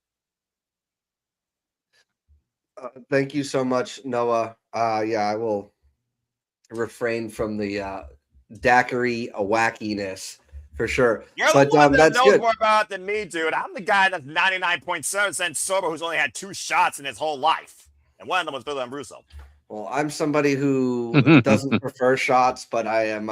Thank you so much, Noah. I will refrain from the daiquiri wackiness for sure. You're the one that knows more about it than me, dude. I'm the guy that's 99.7% sober who's only had 2 shots in his whole life. And one of them was Billy Russo. Well, I'm somebody who doesn't prefer shots, but I am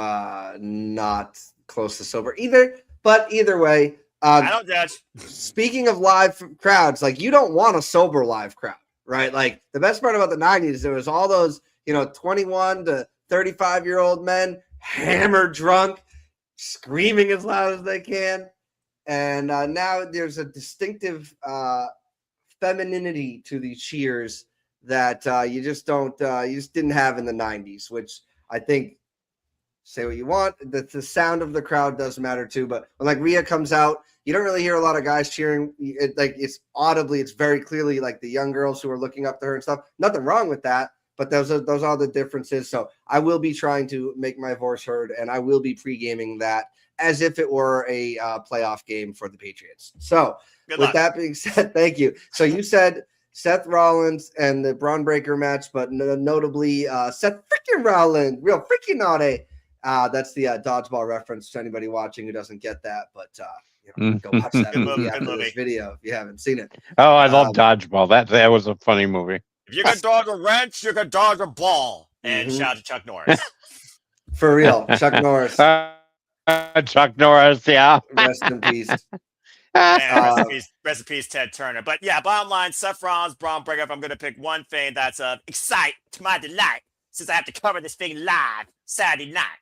not close to sober either. But either way, I don't judge. Speaking of live crowds, like, you don't want a sober live crowd, right? Like, the best part about the 90s, there was all those, 21 to 35-year-old men hammered drunk, screaming as loud as they can. And now there's a distinctive femininity to these cheers that you just didn't have in the 90s, which I think, say what you want, the sound of the crowd does matter too. But when, like, Rhea comes out, you don't really hear a lot of guys cheering. It's very clearly like the young girls who are looking up to her and stuff. Nothing wrong with that, but those are the differences. So I will be trying to make my voice heard, and I will be pre-gaming that as if it were a playoff game for the Patriots. So Good with luck. that being said, thank you. So you said Seth Rollins and the Braun Breaker match, but notably Seth freaking Rollins, real freaking naughty. That's the dodgeball reference to anybody watching who doesn't get that, but go watch that Good movie movie, after good this movie. video if you haven't seen it. Oh, I love Dodgeball. That was a funny movie. If you can dodge a wrench, you can dodge a ball. And Mhm. shout out to Chuck Norris. For real, Chuck Norris, Chuck Norris, yeah. rest in peace. And rest in peace, Ted Turner. But yeah, bottom line, Seth Rollins, Braun Breaker. If I'm going to pick one thing that's excite to my delight, since I have to cover this thing live Saturday night.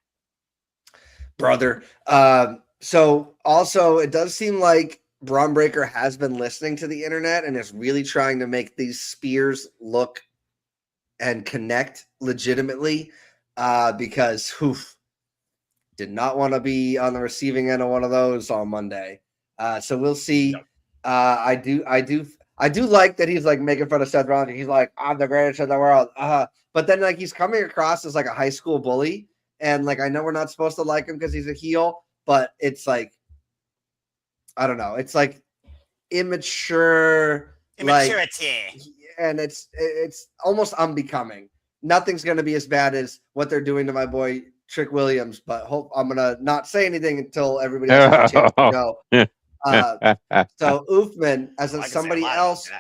Brother. So also, it does seem like Braun Breaker has been listening to the internet and is really trying to make these spears look and connect legitimately, because did not want to be on the receiving end of one of those on Monday. So we'll see. Nope. I do like that he's like making fun of Seth Rollins. He's like, I'm the greatest in the world. But then like he's coming across as like a high school bully. And like, I know we're not supposed to like him because he's a heel, but it's like, I don't know. It's like immaturity, and it's almost unbecoming. Nothing's going to be as bad as what they're doing to my boy Trick Williams, but I'm going to not say anything until everybody else has a chance to go. So Uthman, as somebody else,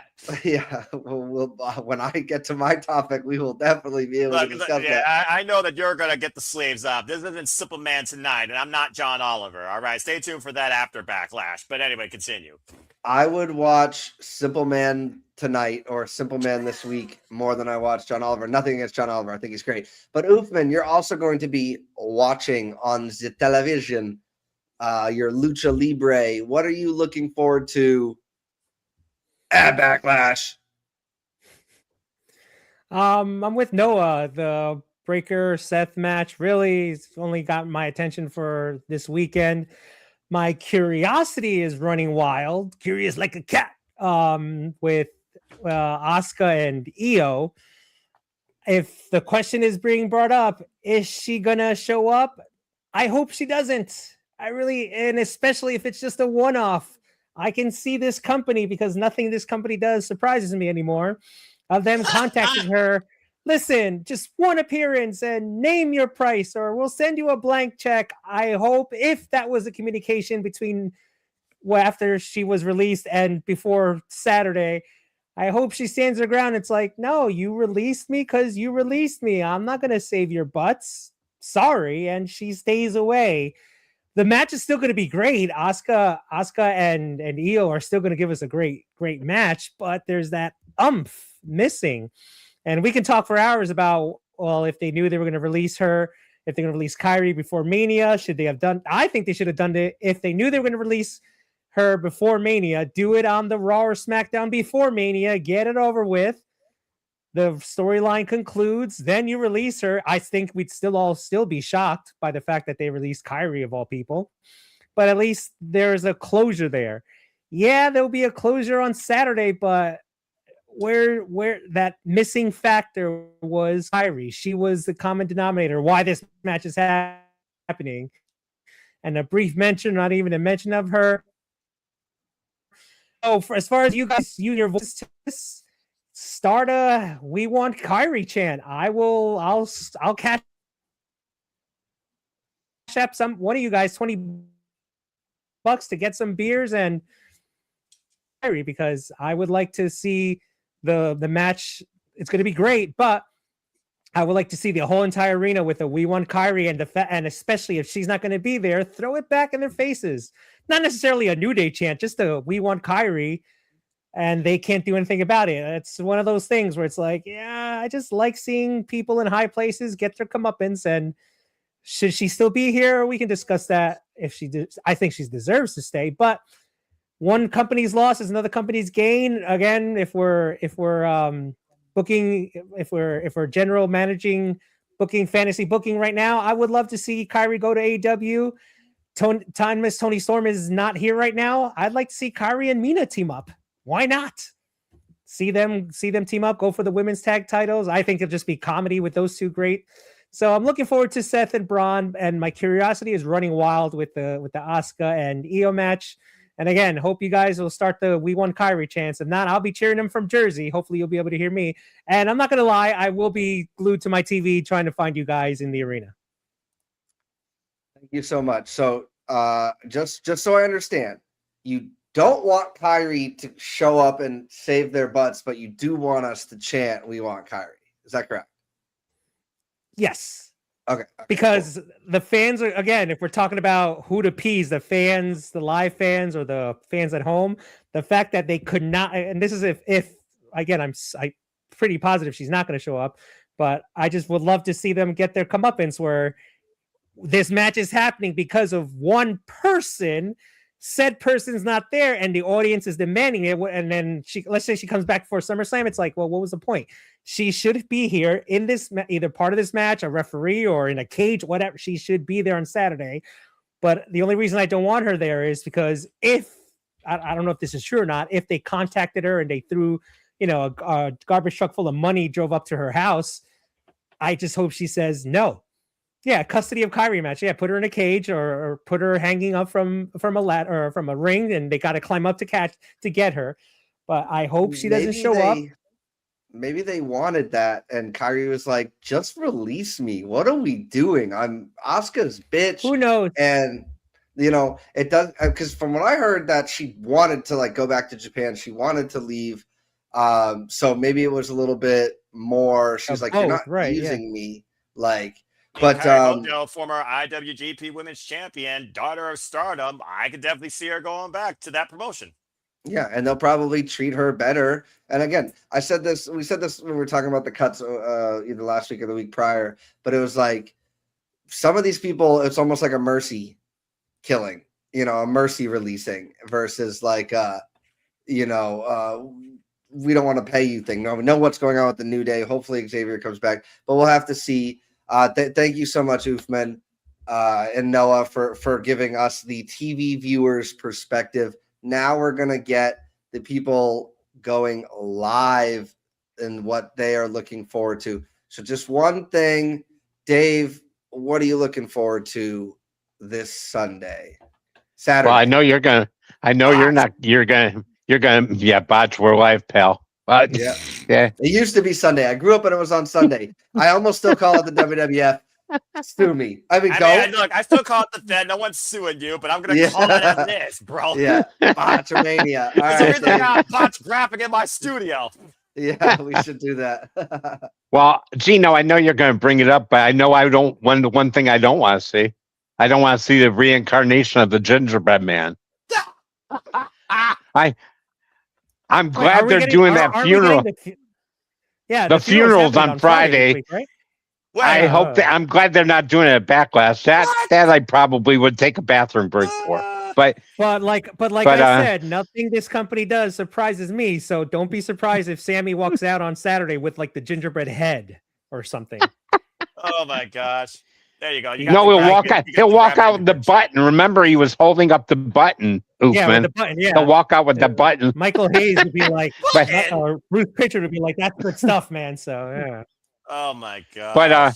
yeah. When I get to my topic, we will definitely be able to discuss that. I know that you're gonna get the sleeves up. This isn't Simple Man tonight, and I'm not John Oliver. All right, stay tuned for that after Backlash. But anyway, continue. I would watch Simple Man tonight or Simple Man this week more than I watch John Oliver. Nothing against John Oliver. I think he's great. But Uthman, you're also going to be watching on the television your Lucha Libre. What are you looking forward to at Backlash? I'm with Noah. The Breaker Seth match really only got my attention for this weekend. My curiosity is running wild, curious like a cat, with Asuka and Io. If the question is being brought up, is she gonna show up? I hope she doesn't. And especially if it's just a one-off. I can see this company, because nothing this company does surprises me anymore, of them contacting her. Listen, just one appearance and name your price, or we'll send you a blank check. I hope, if that was a communication between after she was released and before Saturday, I hope she stands her ground. It's like, no, you released me because you released me. I'm not going to save your butts. Sorry. And she stays away. The match is still going to be great. Asuka and Io are still going to give us a great match, but there's that missing. And we can talk for hours about, well, if they knew they were going to release her, if they're going to release Kyrie before Mania, should they have done? I think they should have done it if they knew they were going to release her before Mania. Do it on the Raw or SmackDown before Mania. Get it over with. The storyline concludes, then you release her. I think we'd still be shocked by the fact that they released Kyrie of all people, but at least there's a closure there. Yeah, there'll be a closure on Saturday, but where that missing factor was Kyrie. She was the common denominator why this match is happening. And a brief mention, not even a mention of her. Oh, as far as you guys use your voice to this, start a "We Want Kyrie" chant. I'll catch up one of you guys $20 to get some beers and Kyrie, because I would like to see the match. It's going to be great, but I would like to see the whole entire arena with a "We Want Kyrie" and especially if she's not going to be there, throw it back in their faces. Not necessarily a New Day chant, just a "We Want Kyrie." And they can't do anything about it. It's one of those things where it's like, yeah, I just like seeing people in high places get their comeuppance. And should she still be here? We can discuss that. I think she deserves to stay. But one company's loss is another company's gain. Again, if we're booking, if we're general managing booking, fantasy booking right now, I would love to see Kyrie go to AEW. Timeless Tony Storm is not here right now. I'd like to see Kyrie and Mina team up. Why not? see them team up, go for the women's tag titles. I think it'll just be comedy with those two great. So I'm looking forward to Seth and Braun, and my curiosity is running wild with the Asuka and Io match. And again, hope you guys will start the "We Won Kyrie" chants. If not, I'll be cheering them from Jersey. Hopefully you'll be able to hear me. And I'm not going to lie, I will be glued to my TV trying to find you guys in the arena. Thank you so much. So just so I understand, you don't want Kyrie to show up and save their butts, but you do want us to chant "We Want Kyrie." Is that correct? Yes. Okay. Because the fans are, again, if we're talking about who to appease, the fans, the live fans or the fans at home, the fact that they could not, and this is if again, I'm pretty positive she's not going to show up, but I just would love to see them get their comeuppance where this match is happening because of one person. Said person's not there and the audience is demanding it, and then let's say she comes back for SummerSlam. It's like, well, what was the point? She should be here in this either part of this match, a referee or in a cage, whatever. She should be there on Saturday. But the only reason I don't want her there is because if I don't know if this is true or not, if they contacted her and they threw, a garbage truck full of money, drove up to her house, I just hope she says no. Yeah, custody of Kyrie match. Yeah, put her in a cage or put her hanging up from a ladder or from a ring, and they got to climb up to get her. But I hope she doesn't show up. Maybe they wanted that, and Kyrie was like, "Just release me. What are we doing? I'm Asuka's bitch." Who knows? And it does, because from what I heard, that she wanted to go back to Japan. She wanted to leave. So maybe it was a little bit more. She's like, "You're not using me." But former IWGP Women's Champion, daughter of Stardom, I could definitely see her going back to that promotion. Yeah, and they'll probably treat her better. And again, we said this when we were talking about the cuts either last week or the week prior, but it was like some of these people, it's almost like a mercy killing, a mercy releasing versus we don't want to pay you thing. No, we know what's going on with the New Day. Hopefully Xavier comes back, but we'll have to see. Thank you so much, Uthman and Noah, for giving us the TV viewers' perspective. Now we're going to get the people going live and what they are looking forward to. So just one thing, Dave, what are you looking forward to this Saturday? Well, I know you're going to botch. We're live, pal. Yeah. It used to be Sunday. I grew up and it was on Sunday. I almost still call it the WWF. Sue me. Look, I still call it the Fed. No one's suing you, but I'm going to call it as this, bro. Yeah. Botchamania. All right, everything I got botch graphic in my studio. Yeah, we should do that. Well, Gino, I know you're going to bring it up, but I know I don't. One thing I don't want to see. I don't want to see the reincarnation of the gingerbread man. I'm glad they're doing that funeral. The funeral's on Friday. Week, right? I hope that I'm glad they're not doing it at Backlash. That I probably would take a bathroom break for. But like I said, nothing this company does surprises me. So don't be surprised if Sammy walks out on Saturday with the gingerbread head or something. Oh my gosh. There you go. He'll walk out with the button. Remember, he was holding up the button. Yeah, with the button. Yeah, he'll walk out with the button. Michael Hayes would be like, or Ruth Pritchard would be like, "That's good stuff, man." So yeah. Oh my god. But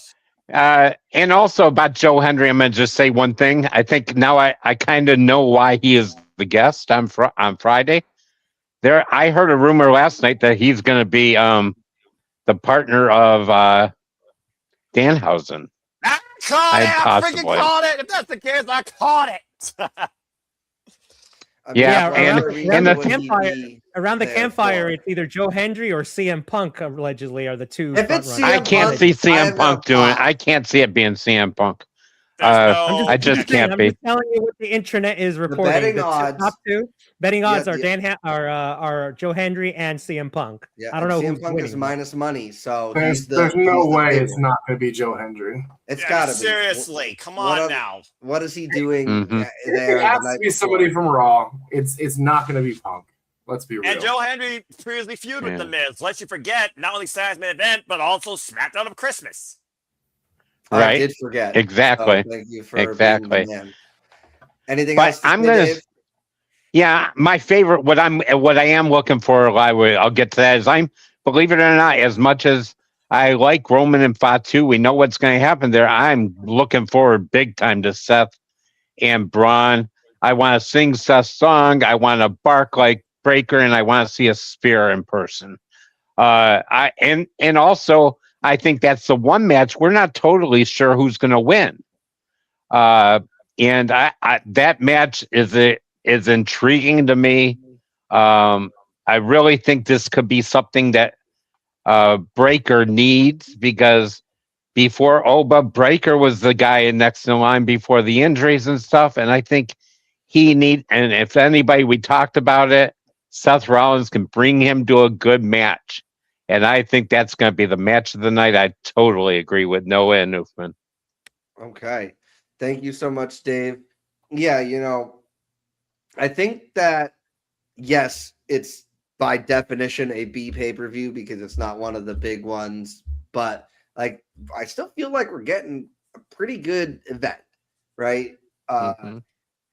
and also about Joe Hendry, I'm gonna just say one thing. I think now I kind of know why he is the guest on Friday. I heard a rumor last night that he's gonna be the partner of Danhausen. I freaking caught it. If that's the case, I caught it. Around the campfire, it's either Joe Hendry or CM Punk allegedly are the two. I can't see CM Punk doing it. I can't see it being CM Punk. I just can't be. I'm just telling you what the internet is reporting. The top two betting odds are Joe Hendry and CM Punk. Yeah, I don't know. CM Punk is minus money, so there's no way it's not going to be Joe Hendry. It's got to be. Seriously, come on now. What is he doing there? It has to be somebody from Raw. It's not going to be Punk. Let's be real. And Joe Hendry previously feuded with The Miz. Lest you forget, not only Saturday's main event, but also SmackDown of Christmas. Right. I did forget. Exactly. Thank you for being the man. Anything else? Yeah, my favorite, what I am looking for live, I'll get to that, is believe it or not, as much as I like Roman and Fatu, we know what's going to happen there. I'm looking forward big time to Seth and Braun. I want to sing Seth's song. I want to bark like Breaker, and I want to see a spear in person. And also I think that's the one match we're not totally sure who's going to win. And that match is intriguing to me. I really think this could be something that Breaker needs, because before Oba, Breaker was the guy next in line before the injuries and stuff. And I think and if anybody, we talked about it, Seth Rollins can bring him to a good match. And I think that's going to be the match of the night. I totally agree with Noah and Uthman. Okay. Thank you so much, Dave. Yeah, I think that, yes, it's by definition a B pay-per-view because it's not one of the big ones, but I still feel like we're getting a pretty good event, right?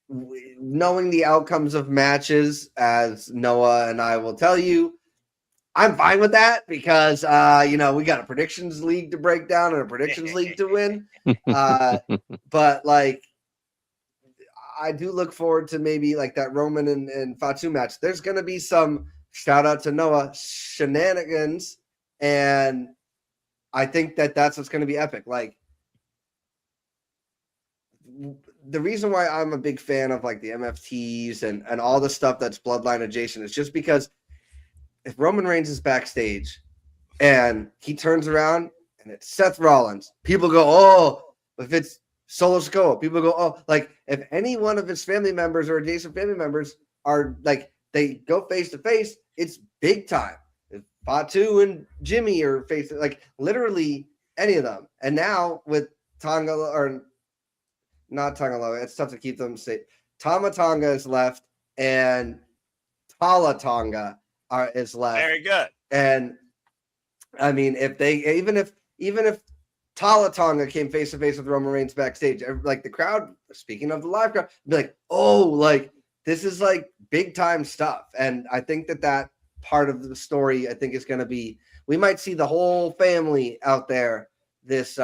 Knowing the outcomes of matches, as Noah and I will tell you, I'm fine with that because, we got a predictions league to break down and a predictions league to win. But I do look forward to maybe that Roman and Fatu match. There's going to be some, shout out to Noah, shenanigans. And I think that's what's going to be epic. The reason why I'm a big fan of the MFTs and all the stuff that's bloodline adjacent is just because if Roman Reigns is backstage and he turns around and it's Seth Rollins, people go, oh. If it's Solo Sikoa, people go, oh. If any one of his family members or adjacent family members are they go face to face, it's big time. If Fatu and Jimmy are face, literally any of them. And now with Tonga, or not Tonga, it's tough to keep them safe. Tama Tonga is left and Tala Tonga is left. Very good. And I mean, if they even if Tala Tonga came face to face with Roman Reigns backstage, the crowd, speaking of the live crowd, be like, oh, this is big time stuff. And I think that part of the story, I think, is going to be, we might see the whole family out there this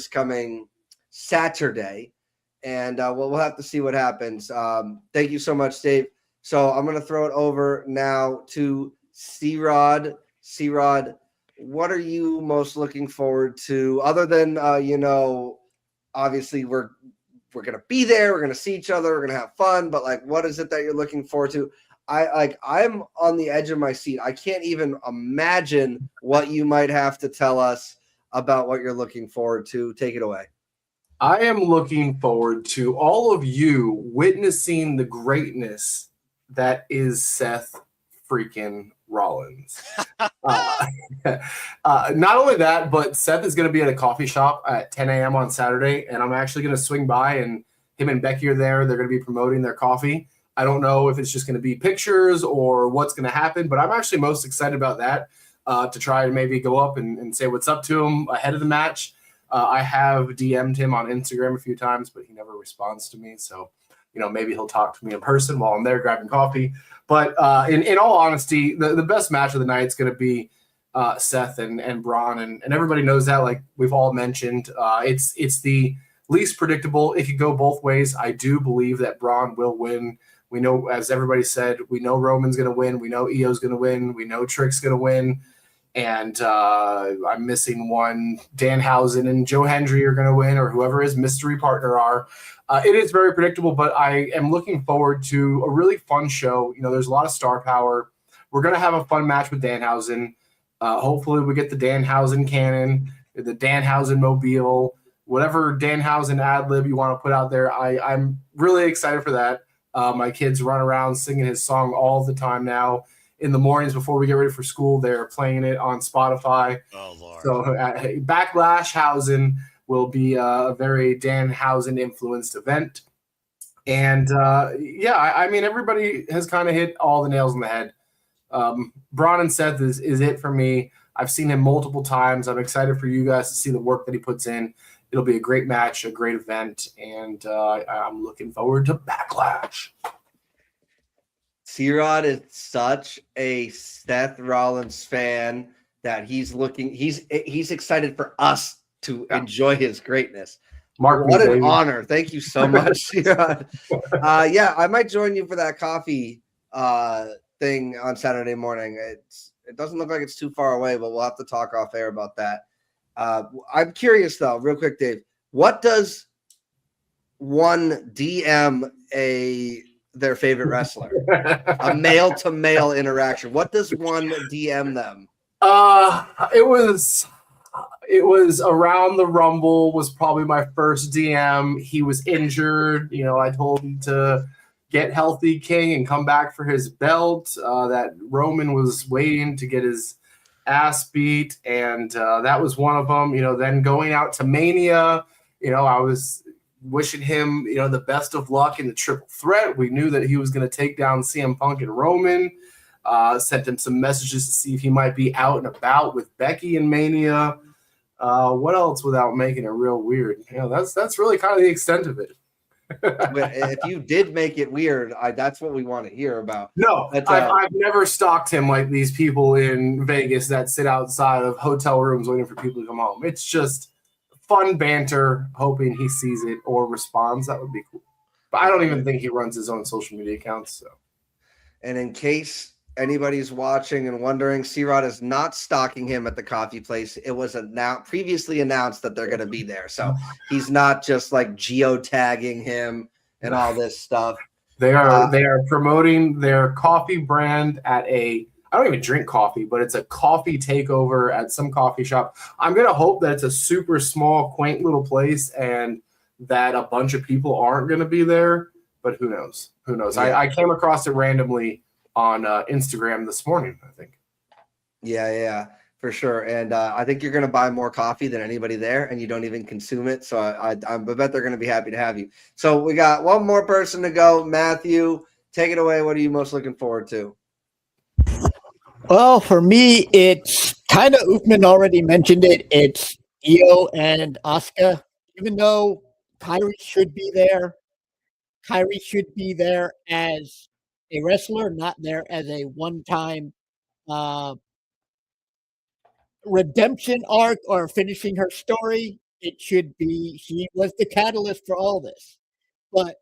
coming Saturday, and we'll have to see what happens. Thank you so much, Dave. So I'm going to throw it over now to C-Rod. C-Rod, what are you most looking forward to, other than obviously we're going to be there, we're going to see each other, we're going to have fun, but what is it that you're looking forward to? I'm on the edge of my seat. I can't even imagine what you might have to tell us about what you're looking forward to. Take it away. I am looking forward to all of you witnessing the greatness that is Seth freaking Rollins. Not only that, but Seth is going to be at a coffee shop at 10 a.m. on Saturday, and I'm actually going to swing by, and him and Becky are there. They're going to be promoting their coffee. I don't know if it's just going to be pictures or what's going to happen, but I'm actually most excited about that, to try to maybe go up and say what's up to him ahead of the match. I have DM'd him on Instagram a few times, but he never responds to me. So, maybe he'll talk to me in person while I'm there grabbing coffee. But in all honesty, the best match of the night is going to be Seth and Braun, and everybody knows that. Like we've all mentioned, it's the least predictable. It could go both ways. I do believe that Braun will win. We know, as everybody said, we know Roman's going to win. We know Io's going to win. We know Trick's going to win. And I'm missing one. Danhausen and Joe Hendry are going to win, or whoever his mystery partner are. It is very predictable, but I am looking forward to a really fun show. There's a lot of star power. We're going to have a fun match with Danhausen. Hopefully we get the Danhausen cannon, the Danhausen mobile, whatever Danhausen ad lib you want to put out there. I'm really excited for that. My kids run around singing his song all the time now. In the mornings before we get ready for school, they're playing it on Spotify. Oh, Lord. So Backlashhausen will be a very Danhausen influenced event. And I mean, everybody has kind of hit all the nails on the head. Braun and Seth is it for me. I've seen him multiple times. I'm excited for you guys to see the work that he puts in. It'll be a great match, a great event, and I'm looking forward to Backlash. C-Rod is such a Seth Rollins fan that he's excited for us to enjoy his greatness. Mark What me, an baby. honor. Thank you so much, C-Rod. Yeah, I might join you for that coffee thing on Saturday morning. It doesn't look like it's too far away, but we'll have to talk off air about that. I'm curious though, real quick, Dave. What does one DM their favorite wrestler? A male to male interaction. What does one DM them? It was around the Rumble, was probably my first DM. He was injured. I told him to get healthy, King, and come back for his belt. That Roman was waiting to get his ass beat, and that was one of them. Then going out to Mania, I was wishing him, the best of luck in the triple threat. We knew that he was going to take down CM Punk and Roman. Sent him some messages to see if he might be out and about with Becky in Mania. What else without making it real weird? That's really kind of the extent of it. If you did make it weird, that's what we want to hear about. No, I've never stalked him like these people in Vegas that sit outside of hotel rooms waiting for people to come home. It's just fun banter, hoping he sees it or responds. That would be cool. But I don't even think he runs his own social media accounts. So, and in case anybody's watching and wondering, C-Rod is not stalking him at the coffee place. It was previously announced that they're going to be there. So he's not just like geotagging him and all this stuff. They are promoting their coffee brand at I don't even drink coffee, but it's a coffee takeover at some coffee shop. I'm going to hope that it's a super small, quaint little place and that a bunch of people aren't going to be there, but who knows? Who knows? Yeah. I came across it randomly on Instagram this morning, I think. Yeah, for sure. And I think you're going to buy more coffee than anybody there, and you don't even consume it. So I bet they're going to be happy to have you. So we got one more person to go. Matthew, take it away. What are you most looking forward to? Well, for me, it's kind of Uthman already mentioned it. It's Io and Asuka. Even though Kairi should be there as a wrestler, not there as a one-time redemption arc or finishing her story. It should be she was the catalyst for all this. But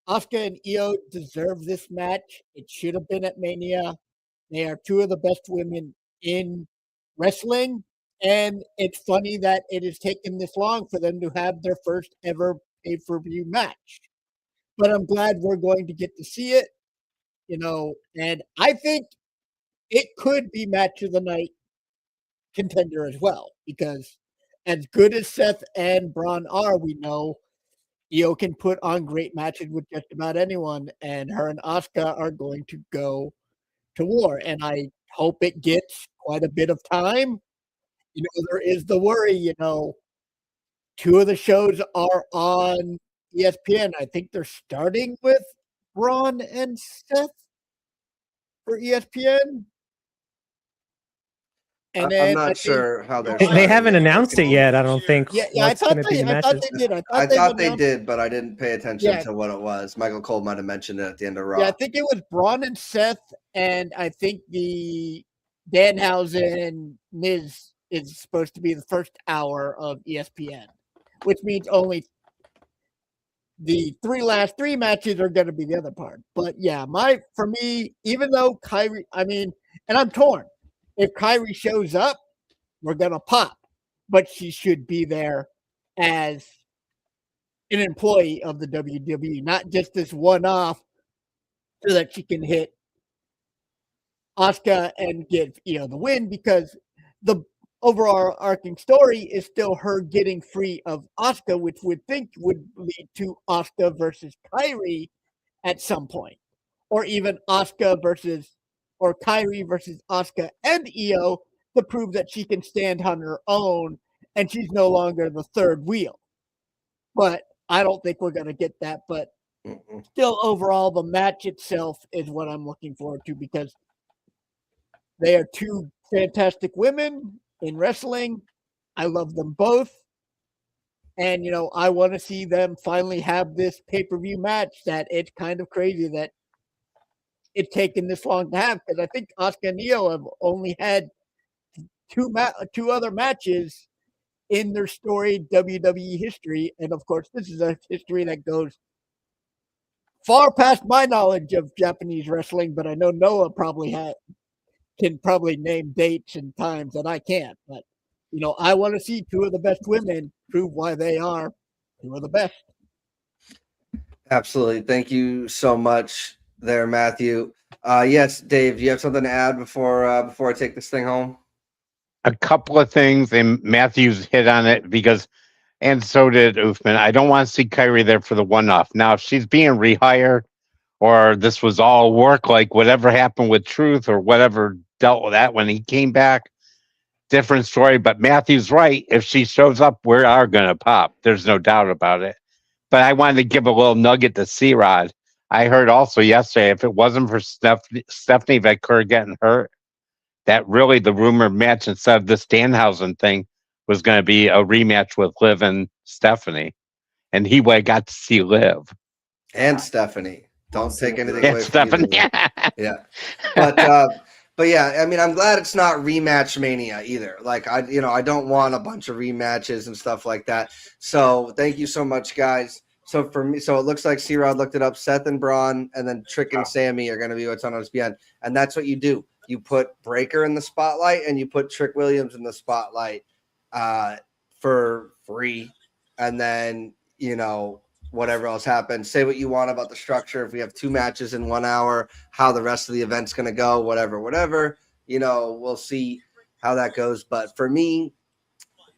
Asuka and Io deserve this match. It should have been at Mania. They are two of the best women in wrestling, and it's funny that it has taken this long for them to have their first ever pay-per-view match. But I'm glad we're going to get to see it, and I think it could be match of the night contender as well, because as good as Seth and Braun are, we know Io can put on great matches with just about anyone, and her and Asuka are going to go to war, and I hope it gets quite a bit of time. There is the worry, two of the shows are on ESPN. I think they're starting with Braun and Seth for ESPN. And I'm not sure how they're They haven't announced it yet, I don't think. Yeah, I thought they did. I thought they did, but I didn't pay attention to what it was. Michael Cole might have mentioned it at the end of Raw. Yeah, I think it was Braun and Seth, and I think the Danhausen Miz is supposed to be the first hour of ESPN, which means only the last three matches are going to be the other part. But yeah, for me, even though Kairi, and I'm torn. If Kairi shows up, we're going to pop, but she should be there as an employee of the WWE, not just this one-off so that she can hit Asuka and give the win, because the overall arcing story is still her getting free of Asuka, which would lead to Asuka versus Kairi at some point, or even Kairi versus Asuka and Io to prove that she can stand on her own and she's no longer the third wheel. But I don't think we're going to get that. But still, overall, the match itself is what I'm looking forward to, because they are two fantastic women in wrestling. I love them both. And, I want to see them finally have this pay-per-view match that it's kind of crazy that it's taken this long to have, because I think Asuka and Io have only had two other matches in their storied WWE history. And of course, this is a history that goes far past my knowledge of Japanese wrestling, but I know Noah can probably name dates and times that I can't. But, I want to see two of the best women prove why they are two of the best. Absolutely. Thank you so much there, Matthew. Yes, Dave, do you have something to add before I take this thing home? A couple of things, and Matthews hit on it and so did Uthman. I don't want to see Kyrie there for the one-off. Now, if she's being rehired or this was all work, like whatever happened with Truth or whatever dealt with that when he came back, different story. But Matthew's right. If she shows up, we are going to pop. There's no doubt about it. But I wanted to give a little nugget to C-Rod. I heard also yesterday, if it wasn't for Stephanie Vaquer getting hurt, that really the rumored match instead of this Danhausen thing was going to be a rematch with Liv and Stephanie. And he would have got to see Liv. And Stephanie. Don't take anything And away Stephanie. from either of them. Yeah. But yeah, I mean, I'm glad it's not rematch mania either. Like I don't want a bunch of rematches and stuff like that. So thank you so much, guys. So for me, it looks like C-Rod looked it up. Seth and Braun, and then Trick and Sammy are going to be what's on ESPN, and that's what you do. You put Breaker in the spotlight, and you put Trick Williams in the spotlight for free, and then whatever else happens. Say what you want about the structure. If we have 2 matches in 1 hour, how the rest of the event's going to go, whatever. We'll see how that goes. But for me,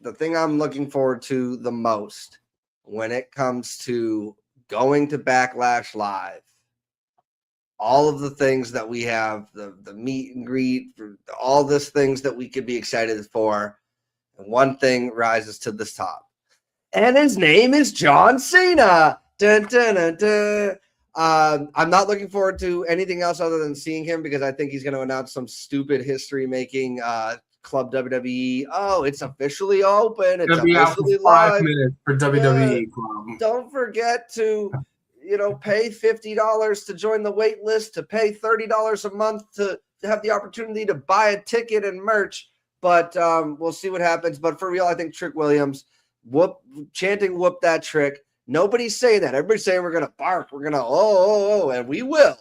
the thing I'm looking forward to the most when it comes to going to Backlash Live, all of the things that we have, the meet and greet, all these things that we could be excited for, and one thing rises to the top. And his name is John Cena. Dun, dun, dun, dun. I'm not looking forward to anything else other than seeing him, because I think he's going to announce some stupid history-making Club WWE. Oh, it's officially open. It's officially live. 5 minutes for WWE Club. Don't forget to, pay $50 to join the wait list, to pay $30 a month to have the opportunity to buy a ticket and merch. But we'll see what happens. But for real, I think Trick Williams, whoop that trick. Nobody's saying that. Everybody's saying we're gonna bark, we're gonna and we will.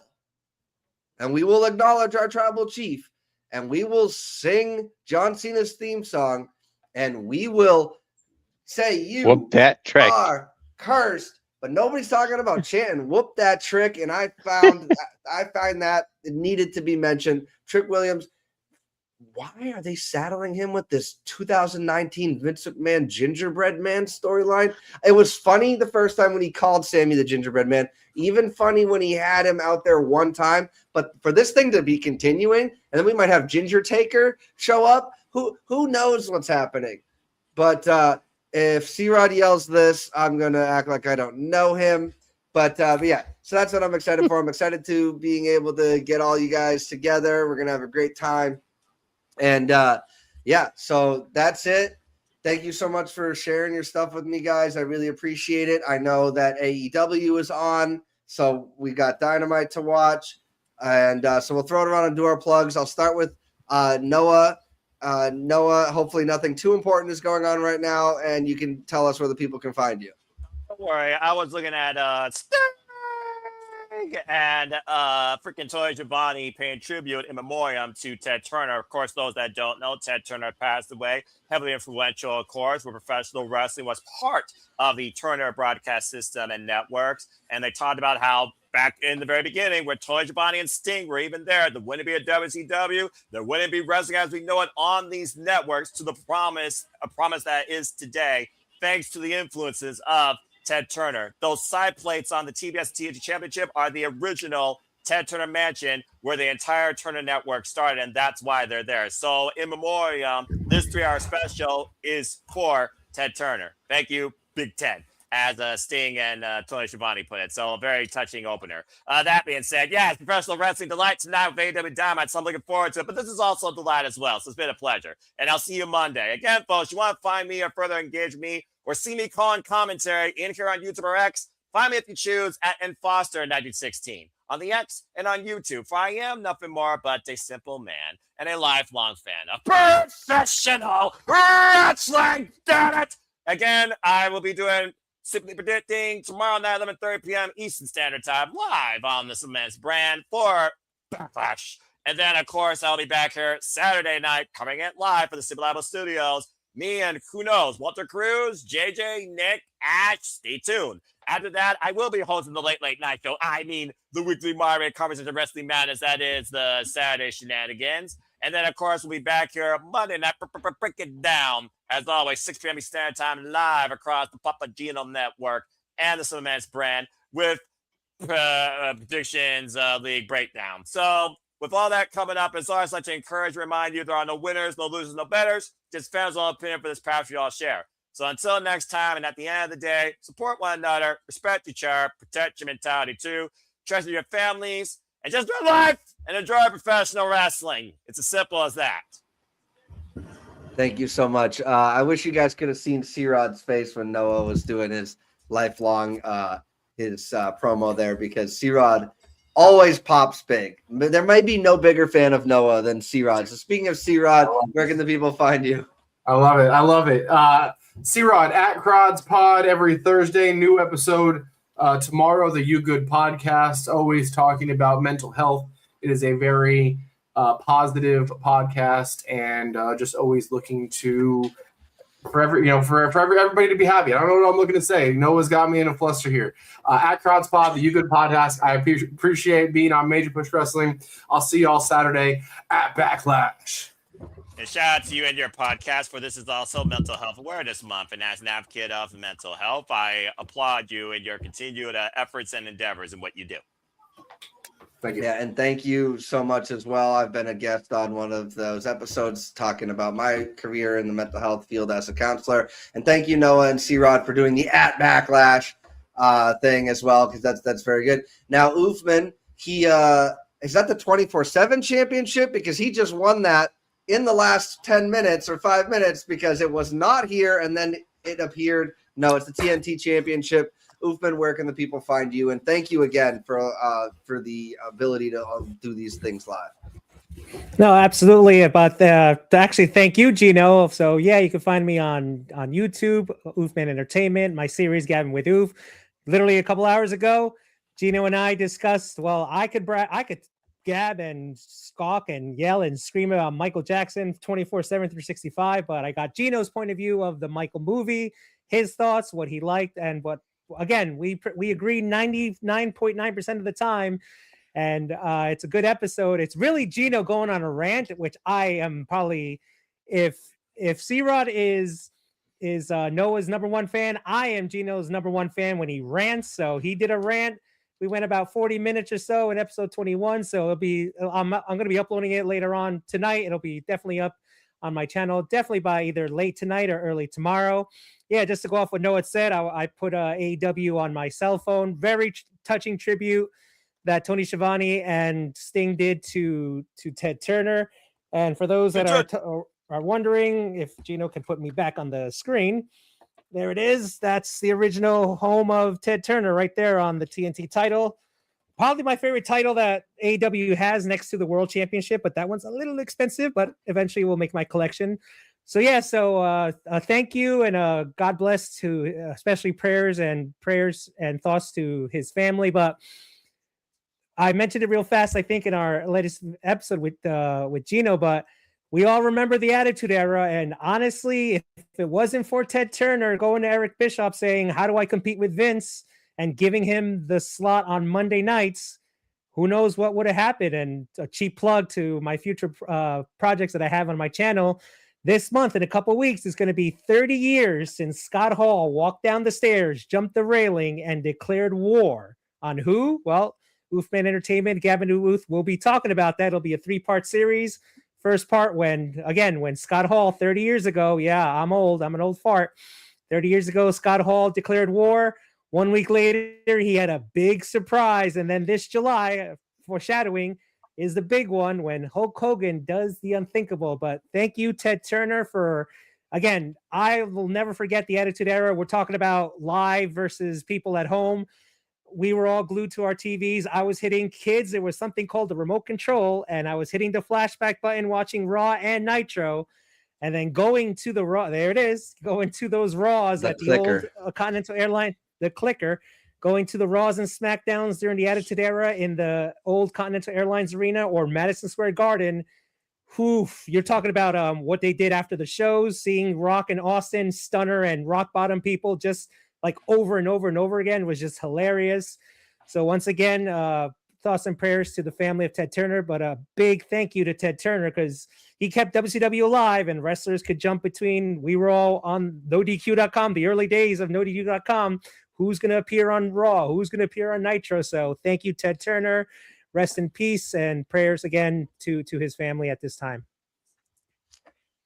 And we will acknowledge our tribal chief, and we will sing John Cena's theme song, and we will say you whoop that trick. Are cursed. But nobody's talking about chanting whoop that trick, and I find that it needed to be mentioned. Trick Williams. Why are they saddling him with this 2019 Vince McMahon Gingerbread Man storyline? It was funny the first time when he called Sammy the Gingerbread Man. Even funny when he had him out there one time. But for this thing to be continuing, and then we might have Ginger Taker show up. Who knows what's happening? But if C-Rod yells this, I'm going to act like I don't know him. But yeah, so that's what I'm excited for. I'm excited to being able to get all you guys together. We're going to have a great time. And so that's it. Thank you so much for sharing your stuff with me, guys. I really appreciate it. I know that AEW is on, so we got Dynamite to watch. And so we'll throw it around and do our plugs. I'll start with Noah. Noah, hopefully nothing too important is going on right now, and you can tell us where the people can find you. Don't worry. I was looking at and freaking Tony Giovanni paying tribute in memoriam to Ted Turner. Of course, those that don't know, Ted Turner passed away. Heavily influential, of course, where professional wrestling was part of the Turner broadcast system and networks. And they talked about how back in the very beginning, where Tony Giovanni and Sting were even there, there wouldn't be a WCW, there wouldn't be wrestling as we know it on these networks, to a promise that is today, thanks to the influences of Ted Turner. Those side plates on the TBS TNT Championship are the original Ted Turner Mansion, where the entire Turner Network started, and that's why they're there. So in memoriam, this 3-hour special is for Ted Turner. Thank you, Big Ted, as Sting and Tony Schiavone put it. So a very touching opener. That being said, yes, professional wrestling delight tonight with AEW Dynamite, so I'm looking forward to it. But this is also a delight as well, so it's been a pleasure. And I'll see you Monday. Again, folks, you want to find me or further engage me or see me calling commentary in here on YouTube or X, find me if you choose at nfoster1916. on the X and on YouTube. For I am nothing more but a simple man and a lifelong fan of professional wrestling. Damn it! Again, I will be doing Simply Predicting tomorrow night, 11:30 p.m. Eastern Standard Time, live on the Cements brand for Backlash. And then, of course, I'll be back here Saturday night, coming in live for the Super Labo Studios. Me and who knows, Walter Cruz, JJ, Nick, Ash. Stay tuned. After that, I will be hosting the Late Night Show. I mean, the weekly moderated conversation of Wrestling Madness. That is the Saturday shenanigans. And then, of course, we'll be back here Monday night, break it down. As always, 6 p.m. Standard Time, live across the Papa Gino Network and the Cements brand with Predictions League Breakdown. So, with all that coming up, as always, I'd like to encourage, remind you, there are no winners, no losers, no betters, just fans' own opinion for this path we all share. So until next time, and at the end of the day, support one another, respect each other, protect your mentality too, treasure your families, and just live life and enjoy professional wrestling. It's as simple as that. Thank you so much. I wish you guys could have seen C-Rod's face when Noah was doing his lifelong promo there, because C-Rod always pops big. There might be no bigger fan of Noah than C-Rod. So speaking of C-Rod, where can the people find you? I love it. C-Rod at Crod's Pod every Thursday. New episode tomorrow, the You Good podcast, always talking about mental health. It is a very positive podcast, and just always looking for everybody to be happy. I don't know what I'm looking to say. Noah's got me in a fluster here. At Crod's Pod, the You Good podcast. I appreciate being on Major Push Wrestling. I'll see you all Saturday at Backlash. And shout out to you and your podcast, for this is also Mental Health Awareness Month. And as an advocate of mental health, I applaud you in your continued efforts and endeavors in what you do. Thank you. Yeah, and thank you so much as well. I've been a guest on one of those episodes talking about my career in the mental health field as a counselor. And thank you, Noah and C-Rod, for doing the at Backlash thing as well, because that's very good. Now, Uthman, he is that the 24/7 championship? Because he just won that in the last 10 minutes or 5 minutes, because it was not here and then it appeared. No, it's the TNT championship. Uthman, where can the people find you? And thank you again for the ability to do these things live. No, absolutely. Actually, thank you, Gino. So yeah, you can find me on YouTube, Uthman Entertainment, my series Gavin with Uth. Literally a couple hours ago, Gino and I discussed, well, I could gab and squawk and yell and scream about Michael Jackson 24/7, 365, but I got Gino's point of view of the Michael movie, his thoughts, what he liked, and what, again, we agree 99.9% of the time, and it's a good episode. It's really Gino going on a rant, which I am probably, if C-Rod is Noah's number one fan, I am Gino's number one fan when he rants. So he did a rant. We went about 40 minutes or so in episode 21. So it'll be, I'm going to be uploading it later on tonight. It'll be definitely up on my channel, definitely by either late tonight or early tomorrow. Yeah, just to go off what Noah said, I put AEW on my cell phone. Very touching tribute that Tony Schiavone and Sting did to Ted Turner. And for those that are wondering, if Gino can put me back on the screen, there it is. That's the original home of Ted Turner right there on the TNT title. Probably my favorite title that AEW has next to the World Championship, but that one's a little expensive, but eventually we'll make my collection. So yeah, thank you, and God bless to, especially prayers and thoughts to his family. But I mentioned it real fast, I think, in our latest episode with Gino, but we all remember the Attitude Era, and honestly, if it wasn't for Ted Turner going to Eric Bischoff saying, how do I compete with Vince, and giving him the slot on Monday nights, who knows what would have happened. And a cheap plug to my future projects that I have on my channel. This month, in a couple of weeks, it's going to be 30 years since Scott Hall walked down the stairs, jumped the railing, and declared war on who? Well, Uthman Entertainment, Gavin Uth will be talking about that. It'll be a 3-part series. First part, when Scott Hall 30 years ago, yeah, I'm old. I'm an old fart. 30 years ago, Scott Hall declared war. 1 week later, he had a big surprise. And then this July, foreshadowing, is the big one when Hulk Hogan does the unthinkable. But thank you, Ted Turner, for, again, I will never forget the Attitude Era. We're talking about live versus people at home. we were all glued to our TVs. I was hitting kids. There was something called the remote control, and I was hitting the flashback button, watching Raw and Nitro, and then going to the Raw. There it is. Going to those Raws at the old Continental Airline, the clicker. Going to the Raws and SmackDowns during the Attitude Era in the old Continental Airlines Arena or Madison Square Garden. You're talking about what they did after the shows, seeing Rock and Austin, Stunner and Rock Bottom people just like over and over and over again was just hilarious. So once again, thoughts and prayers to the family of Ted Turner, but a big thank you to Ted Turner because he kept WCW alive and wrestlers could jump between. We were all on NoDQ.com, the early days of NoDQ.com. Who's going to appear on Raw? Who's going to appear on Nitro? So thank you, Ted Turner. Rest in peace and prayers again to his family at this time.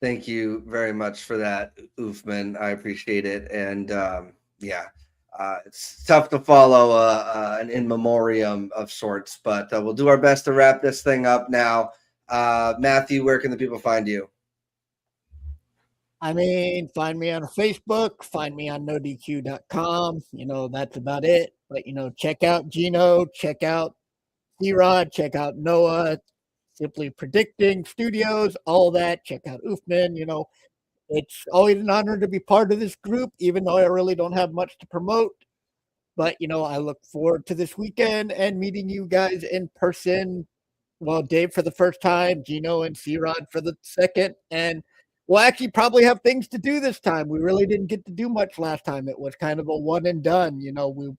Thank you very much for that, Oofman. I appreciate it. And it's tough to follow an in memoriam of sorts, but we'll do our best to wrap this thing up now. Matthew, where can the people find you? I mean, find me on Facebook, find me on NoDQ.com. That's about it. But, check out Gino, check out C-Rod, check out Noah, Simply Predicting Studios, all that. Check out Oofman. It's always an honor to be part of this group, even though I really don't have much to promote. But, I look forward to this weekend and meeting you guys in person. Well, Dave for the first time, Gino and C-Rod for the second, and we'll actually probably have things to do this time. We really didn't get to do much last time. It was kind of a one and done. We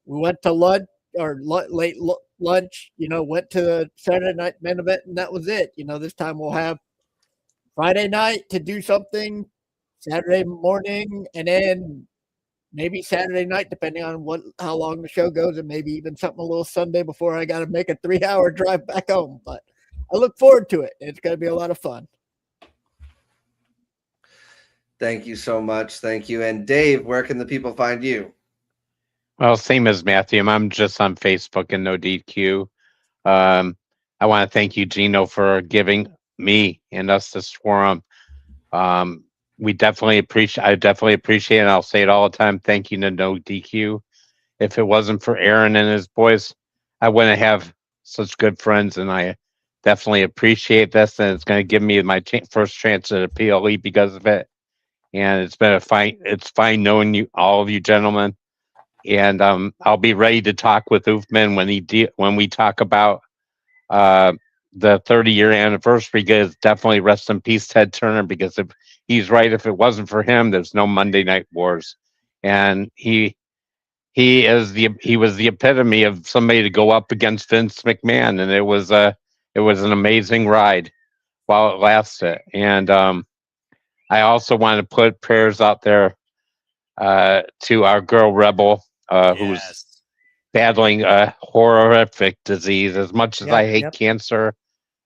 went to lunch or late lunch, went to the Saturday night main event, and that was it. This time we'll have Friday night to do something, Saturday morning, and then maybe Saturday night, depending on how long the show goes, and maybe even something a little Sunday before I got to make a 3-hour drive back home. But I look forward to it. It's going to be a lot of fun. Thank you so much. Thank you. And Dave, where can the people find you? Well, same as Matthew. I'm just on Facebook and NoDQ. I want to thank you, Gino, for giving me and us this forum. I definitely appreciate it. And I'll say it all the time. Thank you to NoDQ. If it wasn't for Aaron and his boys, I wouldn't have such good friends. And I definitely appreciate this. And it's going to give me my first chance at a PLE because of it. And it's been it's fine knowing you, all of you gentlemen. And I'll be ready to talk with Oofman when we talk about the 30-year anniversary. Because definitely rest in peace, Ted Turner. Because if he's right, if it wasn't for him, there's no Monday Night Wars. And he was the epitome of somebody to go up against Vince McMahon, and it was an amazing ride while it lasted. And I also want to put prayers out there to our girl Rebel, who's battling a horrific disease. As much as I hate cancer,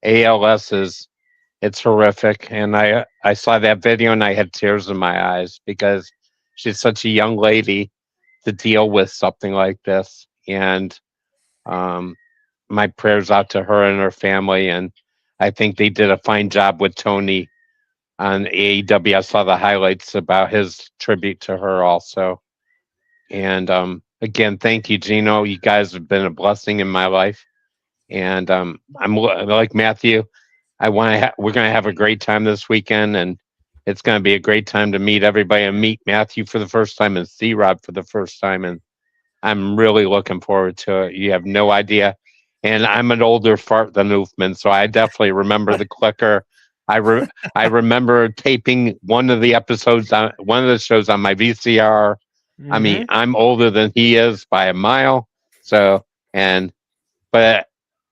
ALS it's horrific. And I saw that video and I had tears in my eyes because she's such a young lady to deal with something like this. And my prayers out to her and her family. And I think they did a fine job with Tony on AEW. I saw the highlights about his tribute to her also. And again, thank you, Gino. You guys have been a blessing in my life. And I'm like Matthew. We're going to have a great time this weekend, and it's going to be a great time to meet everybody and meet Matthew for the first time and C-Rod for the first time. And I'm really looking forward to it. You have no idea. And I'm an older fart than Oofman, so I definitely remember the clicker. I remember taping one of the shows on my VCR. Mm-hmm. I mean, I'm older than he is by a mile. But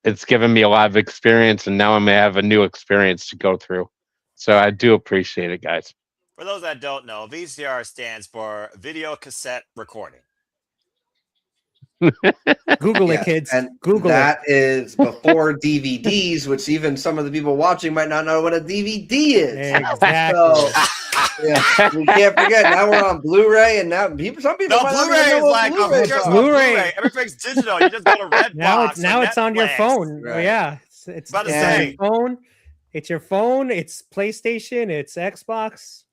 it's given me a lot of experience, and now I'm going to have a new experience to go through. So I do appreciate it, guys. For those that don't know, VCR stands for video cassette recording. Google it, kids. And Google that is before DVDs, which even some of the people watching might not know what a DVD is. Exactly. So, we can't forget. Now we're on Blu-ray, and now some people might not Blu-ray know is what like Blu-ray. Everything's digital. You just got a red box. Now it's on your phone. Right. Yeah, it's about to say, your phone. It's your phone. It's PlayStation. It's Xbox.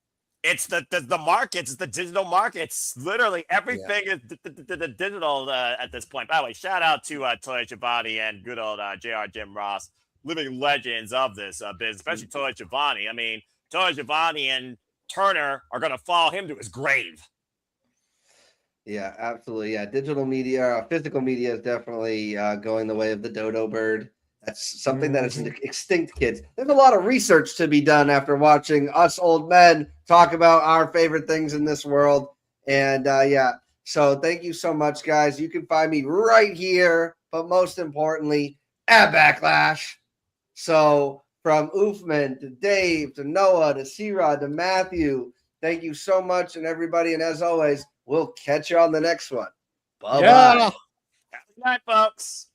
It's the markets, it's the digital markets. Literally everything is the digital at this point. By the way, shout out to Toy Giovanni and good old JR Jim Ross, living legends of this business, especially Toy Giovanni. I mean, Toy Giovanni and Turner are going to follow him to his grave. Yeah, absolutely. Yeah, digital media, physical media is definitely going the way of the dodo bird. That's something that is extinct, kids. There's a lot of research to be done after watching us old men talk about our favorite things in this world. And yeah, so thank you so much, guys. You can find me right here, but most importantly, at Backlash. So from Oofman to Dave to Noah to C-Rod to Matthew, thank you so much, and everybody. And as always, we'll catch you on the next one. Bye-bye. Good night, folks.